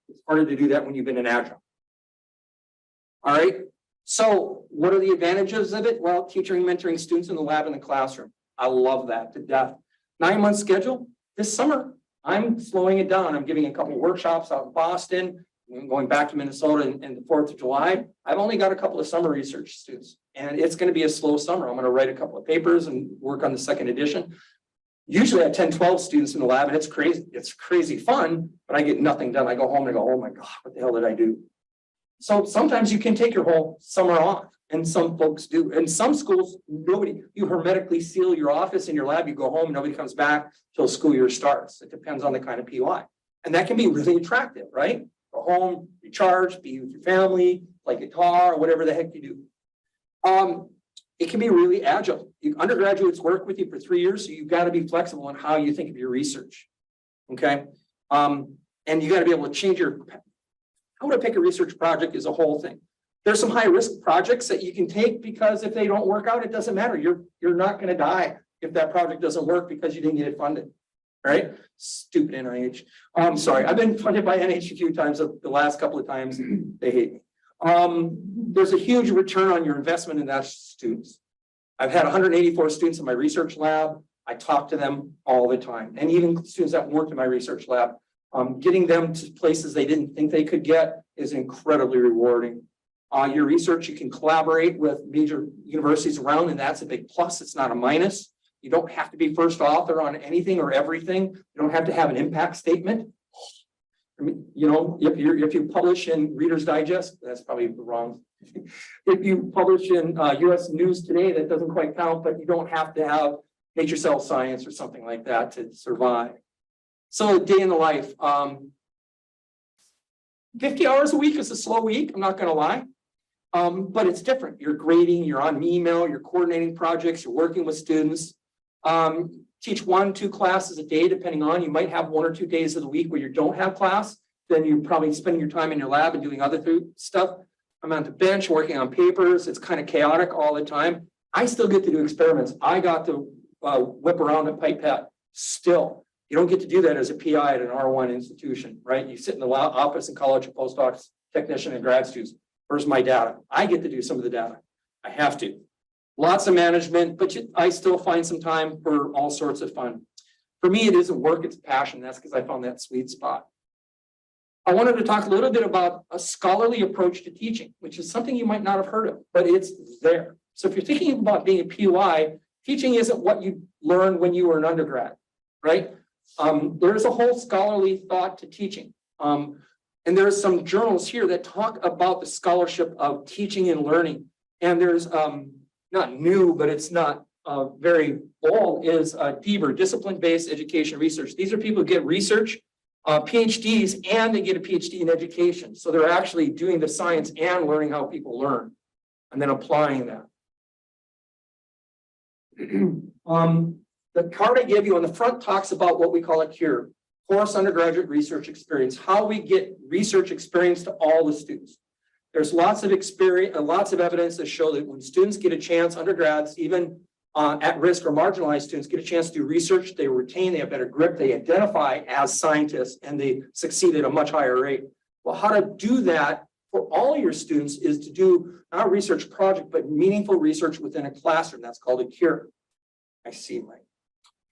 It's harder to do that when you've been an adjunct. All right. So what are the advantages of it? Well, teaching and mentoring students in the lab and the classroom. I love that to death. 9-month schedule. This summer, I'm slowing it down. I'm giving a couple of workshops out in Boston. I'm going back to Minnesota and the 4th of July. I've only got a couple of summer research students, and it's going to be a slow summer. I'm going to write a couple of papers and work on the 2nd edition. Usually I have 10, 12 students in the lab, and it's crazy. It's crazy fun, but I get nothing done. I go home and I go, oh my God, what the hell did I do? So sometimes you can take your whole summer off, and some folks do. In some schools, you hermetically seal your office in your lab, you go home, nobody comes back till school year starts. It depends on the kind of PUI. And that can be really attractive, right? Go home, recharge, be with your family, play guitar, or whatever the heck you do. It can be really agile. Undergraduates work with you for 3 years, so you've got to be flexible on how you think of your research. Okay. And you got to be able to change how to pick a research project is a whole thing. There's some high risk projects that you can take because if they don't work out, it doesn't matter. You're not going to die if that project doesn't work because you didn't get it funded. Right? Stupid NIH. I'm sorry. I've been funded by NIH a few times the last couple of times. They hate me. There's a huge return on your investment in that students. I've had 184 students in my research lab. I talk to them all the time. And even students that worked in my research lab, getting them to places they didn't think they could get is incredibly rewarding. Your research, you can collaborate with major universities around, and that's a big plus. It's not a minus. You don't have to be first author on anything or everything. You don't have to have an impact statement. I mean, you know, if you publish in Reader's Digest, that's probably wrong. If you publish in US News Today, that doesn't quite count, but you don't have to have Nature Cell Science or something like that to survive. So day in the life, 50 hours a week is a slow week, I'm not gonna lie. But it's different. You're grading, you're on email, you're coordinating projects, you're working with students. Teach 1-2 classes a day, depending on, you might have 1 or 2 days of the week where you don't have class. Then you're probably spending your time in your lab and doing other stuff. I'm on the bench working on papers. It's kind of chaotic all the time. I still get to do experiments. I got to whip around a pipette still. You don't get to do that as a PI at an R1 institution, right? You sit in the office in college of postdocs, technician, and grad students. Where's my data? I get to do some of the data. I have to. Lots of management, but I still find some time for all sorts of fun. For me, it isn't work, it's passion. That's because I found that sweet spot. I wanted to talk a little bit about a scholarly approach to teaching, which is something you might not have heard of, but it's there. So if you're thinking about being a PY, teaching isn't what you learned when you were an undergrad, right? There's a whole scholarly thought to teaching. And there's some journals here that talk about the scholarship of teaching and learning. And there's not new, but it's not very old, is DBER, Discipline-Based Education Research. These are people who get research, PhDs, and they get a PhD in education. So they're actually doing the science and learning how people learn, and then applying that. The card I gave you on the front talks about what we call a CURE, Course Undergraduate Research Experience, how we get research experience to all the students. There's lots of experience, lots of evidence that show that when students get a chance, undergrads, even at risk or marginalized students get a chance to do research, they retain, they have better grip, they identify as scientists, and they succeed at a much higher rate. Well, how to do that for all your students is to do not a research project, but meaningful research within a classroom. That's called a CURE. I see my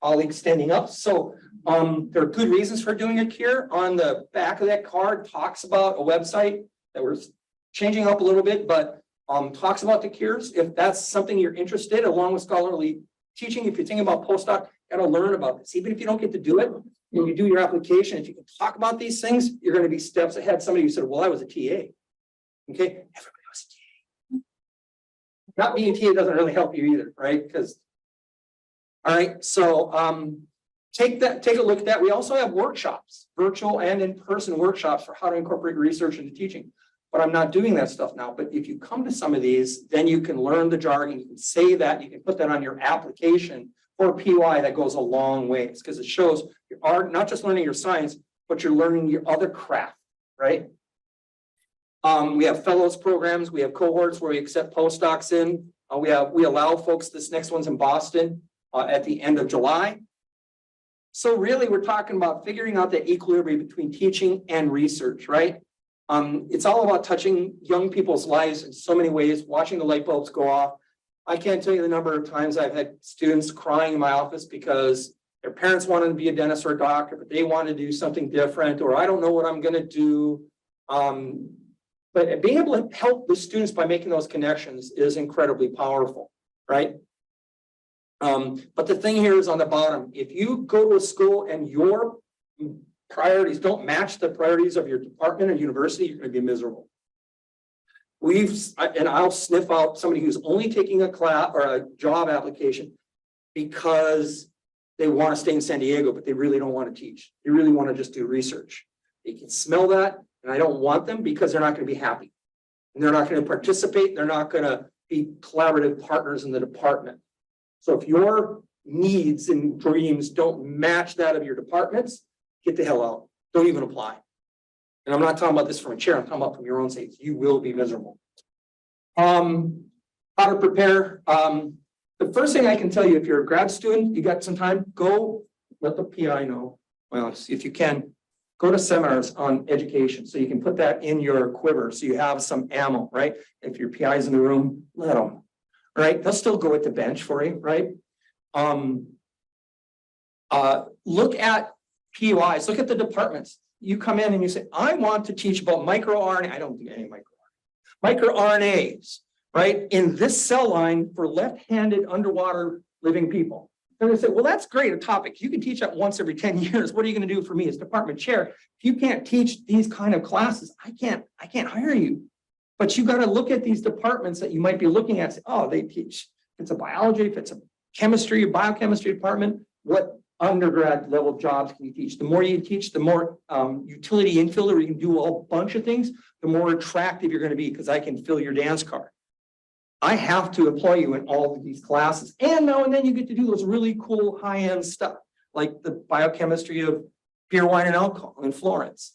colleagues standing up. So there are good reasons for doing a CURE. On the back of that card talks about a website that we're changing up a little bit, but talks about the CUREs. If that's something you're interested in, along with scholarly teaching, if you're thinking about postdoc, you gotta learn about this. Even if you don't get to do it, when you do your application, if you can talk about these things, you're going to be steps ahead. Somebody who said, well, I was a TA. Okay, everybody was a TA. Not being a TA doesn't really help you either, right? Because, all right, so take a look at that. We also have workshops, virtual and in-person workshops for how to incorporate research into teaching. But I'm not doing that stuff now. But if you come to some of these, then you can learn the jargon, you can say that, you can put that on your application for a PY. That goes a long ways because it shows you are not just learning your science, but you're learning your other craft, right? We have fellows programs, we have cohorts where we accept postdocs in. We allow folks, this next one's in Boston at the end of July. So really we're talking about figuring out the equilibrium between teaching and research, right? It's all about touching young people's lives in so many ways, watching the light bulbs go off. I can't tell you the number of times I've had students crying in my office because their parents wanted to be a dentist or a doctor, but they want to do something different, or I don't know what I'm going to do. But being able to help the students by making those connections is incredibly powerful, right? But the thing here is on the bottom, if you go to a school and your priorities don't match the priorities of your department or university, you're going to be miserable. And I'll sniff out somebody who's only taking a class or a job application because they want to stay in San Diego, but they really don't want to teach. They really want to just do research. They can smell that, and I don't want them because they're not going to be happy. And they're not going to participate. They're not going to be collaborative partners in the department. So if your needs and dreams don't match that of your departments, get the hell out. Don't even apply. And I'm not talking about this from a chair. I'm talking about from your own sake. You will be miserable. How to prepare. The first thing I can tell you, if you're a grad student, you got some time, go let the PI know. Well, if you can, go to seminars on education, so you can put that in your quiver, so you have some ammo, right? If your PI is in the room, let them, right? They'll still go at the bench for you, right? Look at PUIs, look at the departments. You come in and you say, I want to teach about microRNA. I don't do any microRNAs, right? In this cell line for left-handed underwater living people. And they say, well, that's great, a topic. You can teach that once every 10 years. What are you going to do for me as department chair? If you can't teach these kind of classes, I can't hire you. But you got to look at these departments that you might be looking at. Say, oh, they teach. If it's a biology, if it's a chemistry, biochemistry department, what undergrad level jobs can you teach? The more you teach, the more utility infill, where you can do a whole bunch of things, the more attractive you're going to be, because I can fill your dance card. I have to employ you in all of these classes. And now and then you get to do those really cool high-end stuff, like the biochemistry of beer, wine, and alcohol in Florence.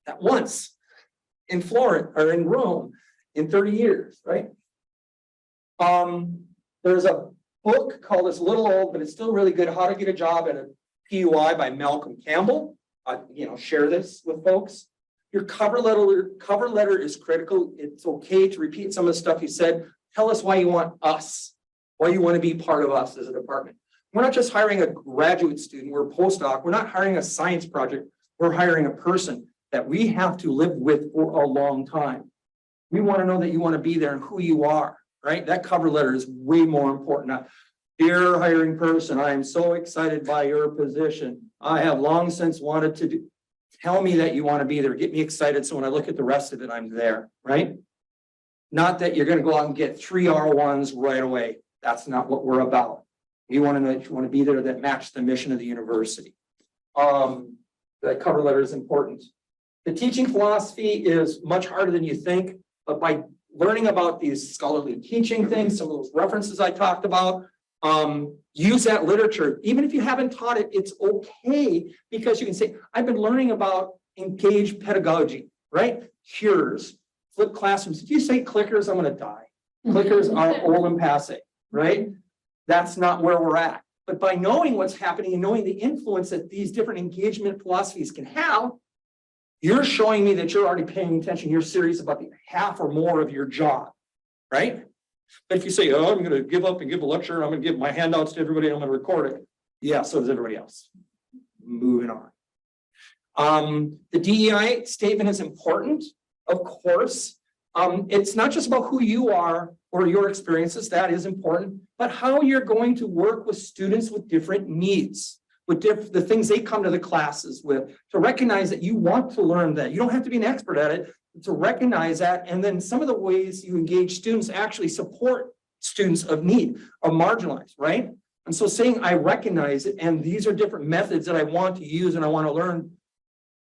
At once in Florence or in Rome in 30 years, right? There's a book called, it's a little old, but it's still really good, How to Get a Job at a PUI by Malcolm Campbell. Share this with folks. Your cover letter is critical. It's okay to repeat some of the stuff you said. Tell us why you want us, why you want to be part of us as a department. We're not just hiring a graduate student, we're a postdoc. We're not hiring a science project. We're hiring a person that we have to live with for a long time. We want to know that you want to be there and who you are, right? That cover letter is way more important. Now, dear hiring person, I am so excited by your position. I have long since wanted to do. Tell me that you want to be there. Get me excited. So when I look at the rest of it, I'm there, right? Not that you're going to go out and get 3 R1s right away. That's not what we're about. We want to know that you want to be there, that match the mission of the university. That cover letter is important. The teaching philosophy is much harder than you think, but by learning about these scholarly teaching things, some of those references I talked about, use that literature. Even if you haven't taught it, it's okay, because you can say, I've been learning about engaged pedagogy, right? Cures, flipped classrooms. If you say clickers, I'm going to die. Clickers are old and passe, right? That's not where we're at. But by knowing what's happening and knowing the influence that these different engagement philosophies can have, you're showing me that you're already paying attention. You're serious about the half or more of your job, right? But if you say, oh, I'm going to give up and give a lecture, I'm going to give my handouts to everybody, and I'm going to record it. Yeah, so does everybody else. Moving on. The DEI statement is important, of course. It's not just about who you are or your experiences, that is important, but how you're going to work with students with different needs, with the things they come to the classes with, to recognize that you want to learn that. You don't have to be an expert at it, to recognize that, and then some of the ways you engage students actually support students of need, of marginalized, right? And so saying I recognize it, and these are different methods that I want to use and I want to learn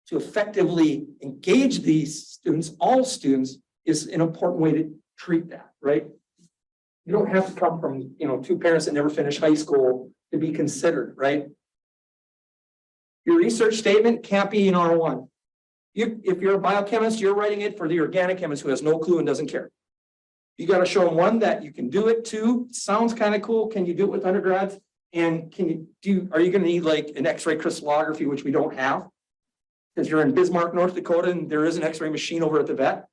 to effectively engage these students, all students, is an important way to treat that, right? You don't have to come from, 2 parents that never finished high school to be considered, right? Your research statement can't be an R1. If you're a biochemist, you're writing it for the organic chemist who has no clue and doesn't care. You got to show them, 1, that you can do it. 2, sounds kind of cool. Can you do it with undergrads? And are you going to need like an X-ray crystallography, which we don't have? Because you're in Bismarck, North Dakota, and there is an X-ray machine over at the vet,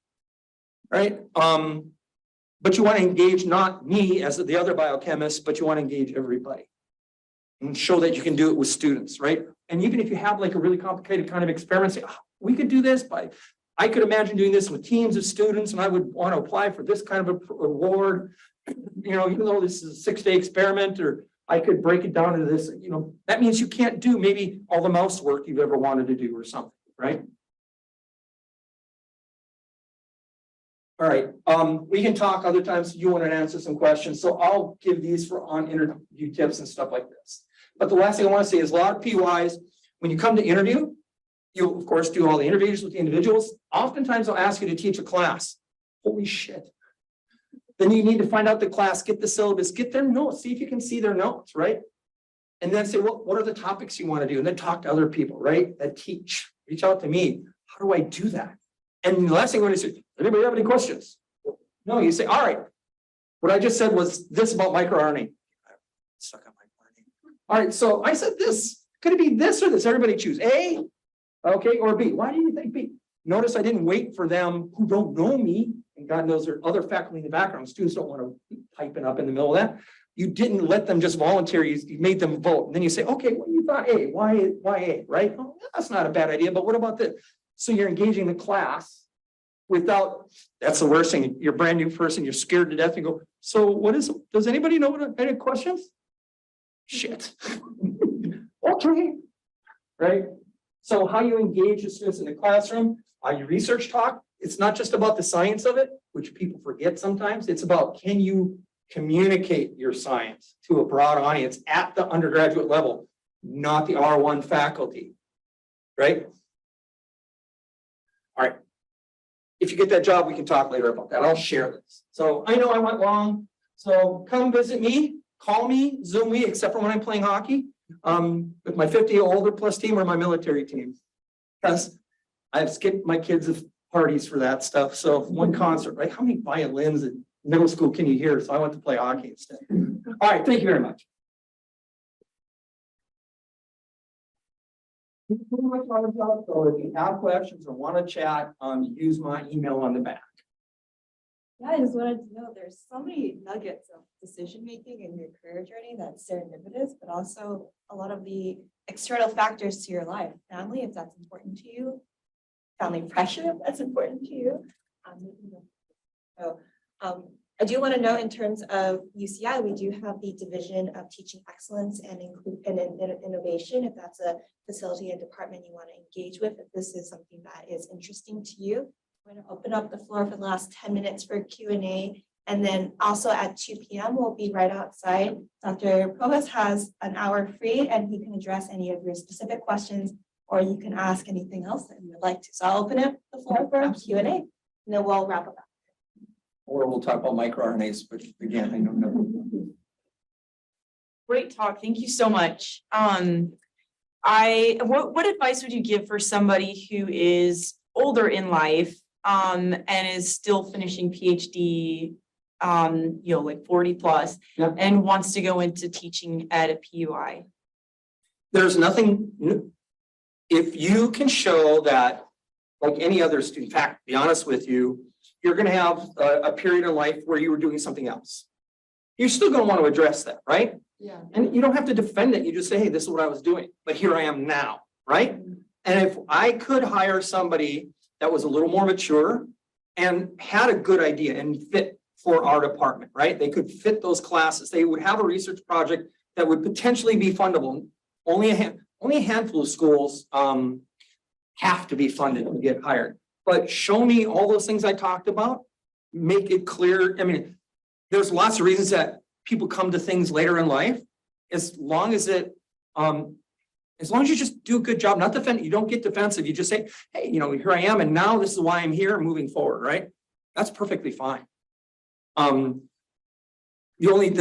right? But you want to engage not me as the other biochemist, but you want to engage everybody and show that you can do it with students, right? And even if you have like a really complicated kind of experiment, say, oh, we could do this I could imagine doing this with teams of students, and I would want to apply for this kind of award, even though this is a 6-day experiment, or I could break it down into this, that means you can't do maybe all the mouse work you've ever wanted to do or something, right? All right, we can talk other times. You want to answer some questions, so I'll give these on interview tips and stuff like this. But the last thing I want to say is a lot of PYs, when you come to interview, you of course do all the interviews with the individuals. Oftentimes they'll ask you to teach a class. Holy shit. Then you need to find out the class, get the syllabus, get their notes, see if you can see their notes, right? And then say, well, what are the topics you want to do? And then talk to other people, right? That teach, reach out to me. How do I do that? And the last thing I want to say, anybody have any questions? No, you say, all right, what I just said was this about microRNA. Stuck on microRNA. All right, so I said this. Could it be this or this? Everybody choose A, okay, or B. Why do you think B? Notice I didn't wait for them who don't know me, and God knows there are other faculty in the background. Students don't want to be typing up in the middle of that. You didn't let them just volunteer, you made them vote. And then you say, okay, well, you thought A, why A, right? Oh, that's not a bad idea, but what about this? So you're engaging the class without, that's the worst thing. You're a brand new person, you're scared to death. You go, so what is, does anybody know any questions? Shit. Okay, right? So how you engage the students in the classroom, you research talk. It's not just about the science of it, which people forget sometimes. It's about, can you communicate your science to a broad audience at the undergraduate level, not the R1 faculty, right? All right. If you get that job, we can talk later about that. I'll share this. So I know I went long. So come visit me, call me, Zoom me, except for when I'm playing hockey with my 50 older plus team or my military team. Because I've skipped my kids' parties for that stuff. So one concert, right? How many violins in middle school can you hear? So I went to play hockey instead. All right, thank you very much. So if you have questions or want to chat, use my email on the back. Yeah, I just wanted to know, there's so many nuggets of decision-making in your career journey that's serendipitous, but also a lot of the external factors to your life, family, if that's important to you, family pressure, if that's important to you. I do want to know in terms of UCI, we do have the Division of Teaching Excellence and Innovation, if that's a facility and department you want to engage with, if this is something that is interesting to you. I'm going to open up the floor for the last 10 minutes for Q&A. And then also at 2 p.m. we'll be right outside. Dr. Provost has an hour free and he can address any of your specific questions, or you can ask anything else that you would like to. So I'll open up the floor for Q&A and then we'll wrap up. Or we'll talk about microRNAs, which again, I don't know. Great talk. Thank you so much. What advice would you give for somebody who is older in life and is still finishing PhD, like 40 plus, and wants to go into teaching at a PUI? There's nothing, if you can show that, like any other student, in fact, to be honest with you, you're going to have a period in life where you were doing something else. You're still going to want to address that, right? Yeah. And you don't have to defend it. You just say, hey, this is what I was doing, but here I am now, right? And if I could hire somebody that was a little more mature and had a good idea and fit for our department, right? They could fit those classes. They would have a research project that would potentially be fundable. Only a handful of schools have to be funded to get hired. But show me all those things I talked about, make it clear. I mean, there's lots of reasons that people come to things later in life, as long as you just do a good job, not defend, you don't get defensive. You just say, hey, here I am, and now this is why I'm here moving forward, right? That's perfectly fine. The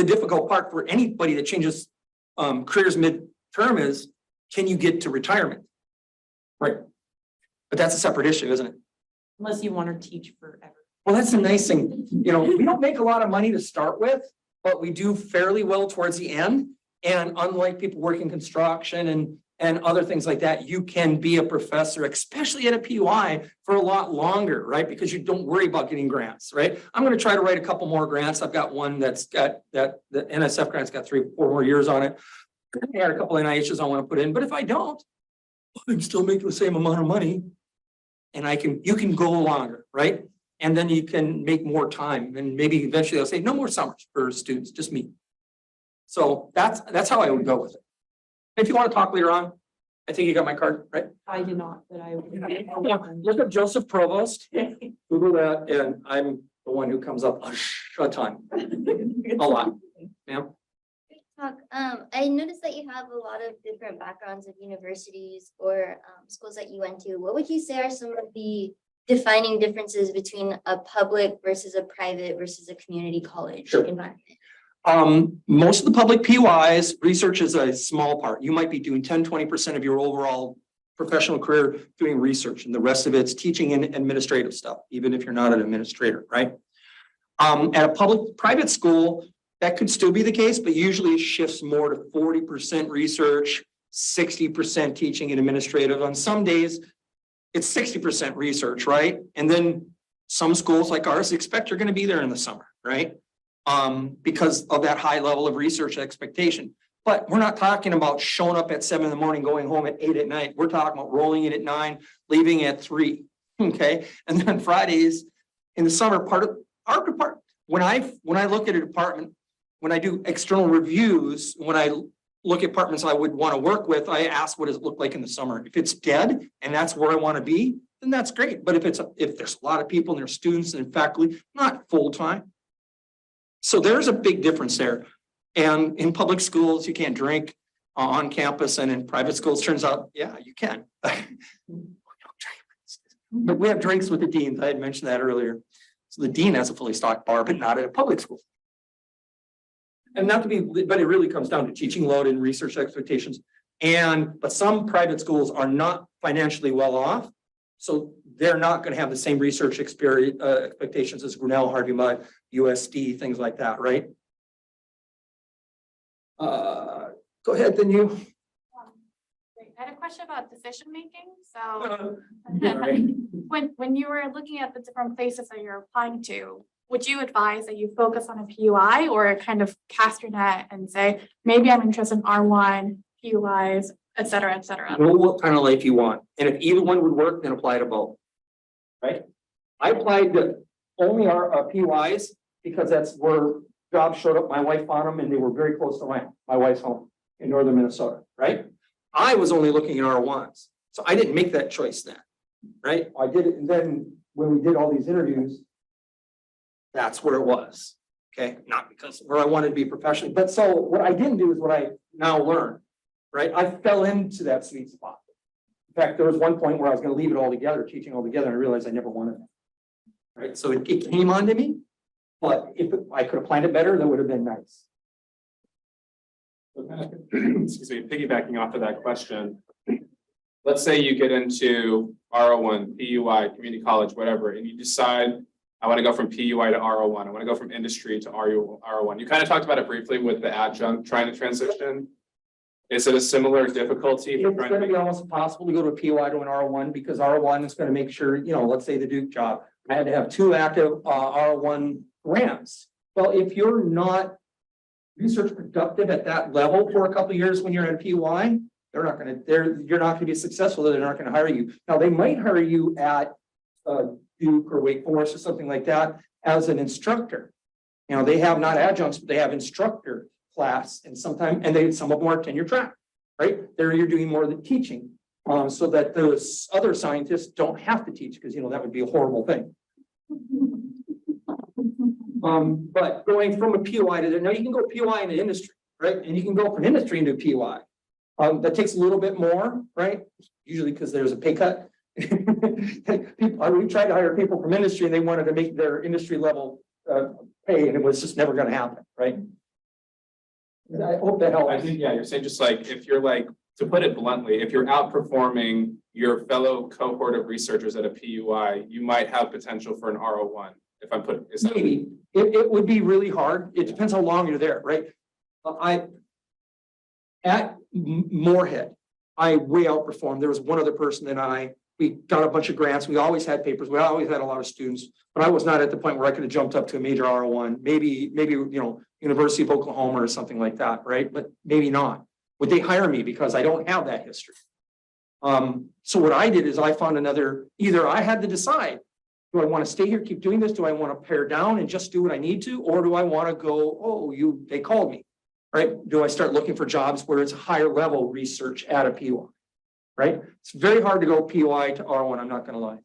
difficult part for anybody that changes careers mid-term is, can you get to retirement? Right. But that's a separate issue, isn't it? Unless you want to teach forever. Well, that's the nice thing. We don't make a lot of money to start with, but we do fairly well towards the end. And unlike people working construction and other things like that, you can be a professor, especially at a PUI, for a lot longer, right? Because you don't worry about getting grants, right? I'm going to try to write a couple more grants. I've got one that's got the NSF grant's got 3 or 4 more years on it. I got a couple of NIHs I want to put in, but if I don't, I'm still making the same amount of money. And you can go longer, right? And then you can make more time, and maybe eventually they'll say no more summers for students, just me. So that's how I would go with it. If you want to talk later on, I think you got my card, right? I did not, but I Look up Joseph Provost, Google that, and I'm the one who comes up a ton, a lot. Yeah. Talk. I noticed that you have a lot of different backgrounds of universities or schools that you went to. What would you say are some of the defining differences between a public versus a private versus a community college environment? Most of the public PUIs, research is a small part. You might be doing 10-20% of your overall professional career doing research, and the rest of it's teaching and administrative stuff, even if you're not an administrator, right? At a private school, that could still be the case, but usually it shifts more to 40% research, 60% teaching and administrative. On some days, it's 60% research, right? And then some schools like ours expect you're going to be there in the summer, right? Because of that high level of research expectation. But we're not talking about showing up at 7 in, going home at 8 at. We're talking about rolling in at 9, leaving at 3. Okay. And then Fridays in the summer, part of our department, when I look at a department, when I do external reviews, when I look at departments I would want to work with, I ask, what does it look like in the summer? If it's dead and that's where I want to be, then that's great. But if there's a lot of people and there's students and faculty, not full time. So there's a big difference there. And in public schools, you can't drink on campus, and in private schools, turns out, yeah, you can. But we have drinks with the deans. I had mentioned that earlier. So the dean has a fully stocked bar, but not at a public school. And not to be, but it really comes down to teaching load and research expectations. But some private schools are not financially well off. So they're not going to have the same research expectations as Grinnell, Harvey Mudd, USD, things like that, right? Go ahead, then you. I had a question about decision making. So Right. when you were looking at the different places that you're applying to, would you advise that you focus on a PUI or kind of cast your net and say, maybe I'm interested in R1, PUIs, et cetera, et cetera? Know what kind of life you want. And if either one would work, then apply to both. Right? I applied to only our PUIs because that's where jobs showed up. My wife found them and they were very close to my wife's home in northern Minnesota, right? I was only looking at R1s. So I didn't make that choice then, right? I did it. And then when we did all these interviews, that's where it was. Okay. Not because where I wanted to be professionally. But so what I didn't do is what I now learned, right? I fell into that sweet spot. In fact, there was one point where I was going to leave it all together, teaching all together, and I realized I never wanted it. Right. So it came onto me, but if I could have planned it better, that would have been nice. So kind of, excuse me, piggybacking off of that question. Let's say you get into R01, PUI, community college, whatever, and you decide, I want to go from PUI to R01. I want to go from industry to R1. You kind of talked about it briefly with the adjunct trying to transition. Is it a similar difficulty? It's going to be almost impossible to go to a PUI to an R1 because R1 is going to make sure, let's say the Duke job, I had to have 2 active R1 grants. Well, if you're not research productive at that level for a couple of years when you're at a PUI, you're not going to be successful. They're not going to hire you. Now they might hire you at Duke or Wake Forest or something like that as an instructor. They have not adjuncts, but they have instructor class, and some of them are tenure track, right? There you're doing more than teaching, so that those other scientists don't have to teach because that would be a horrible thing. But going from a PUI to there, now you can go PUI into industry, right? And you can go from industry into PUI. That takes a little bit more, right? Usually because there's a pay cut. We tried to hire people from industry and they wanted to make their industry level pay, and it was just never going to happen, right? I hope that helps. I think, yeah, you're saying just like, if you're like, to put it bluntly, if you're outperforming your fellow cohort of researchers at a PUI, you might have potential for an R01. If I'm putting, maybe it would be really hard. It depends how long you're there, right? At Moorhead, I way outperformed. There was one other person that we got a bunch of grants. We always had papers. We always had a lot of students, but I was not at the point where I could have jumped up to a major R01. Maybe University of Oklahoma or something like that, right? But maybe not. Would they hire me because I don't have that history? So what I did is I found either I had to decide, do I want to stay here, keep doing this? Do I want to pare down and just do what I need to? Or do I want to go, they called me, right? Do I start looking for jobs where it's higher level research at a PUI, right? It's very hard to go PUI to R1. I'm not going to lie.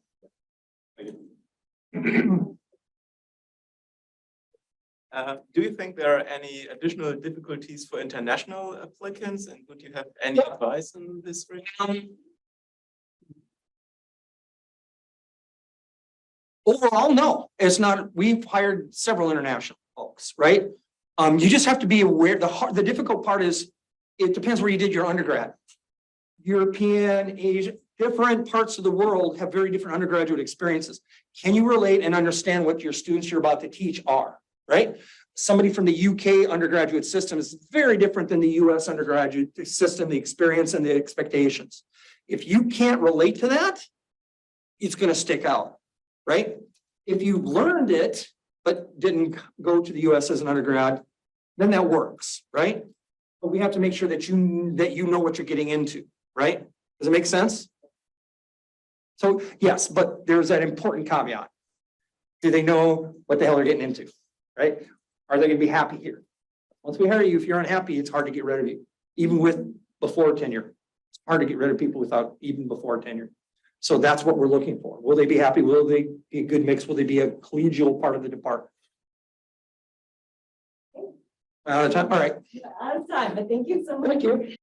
Do you think there are any additional difficulties for international applicants, and would you have any advice in this regard? Overall, no, it's not. We've hired several international folks, right? You just have to be aware. The difficult part is it depends where you did your undergrad. European, Asian, different parts of the world have very different undergraduate experiences. Can you relate and understand what your students you're about to teach are, right? Somebody from the UK undergraduate system is very different than the US undergraduate system, the experience and the expectations. If you can't relate to that, it's going to stick out, right? If you learned it, but didn't go to the US as an undergrad, then that works, right? But we have to make sure that you know what you're getting into, right? Does it make sense? So yes, but there's that important caveat. Do they know what the hell they're getting into, right? Are they gonna be happy here? Once we hire you, if you're unhappy, it's hard to get rid of you, even with before tenure. It's hard to get rid of people without even before tenure. So that's what we're looking for. Will they be happy? Will they be a good mix? Will they be a collegial part of the department? Out of time, all right. Out of time, but thank you so much. Thank you.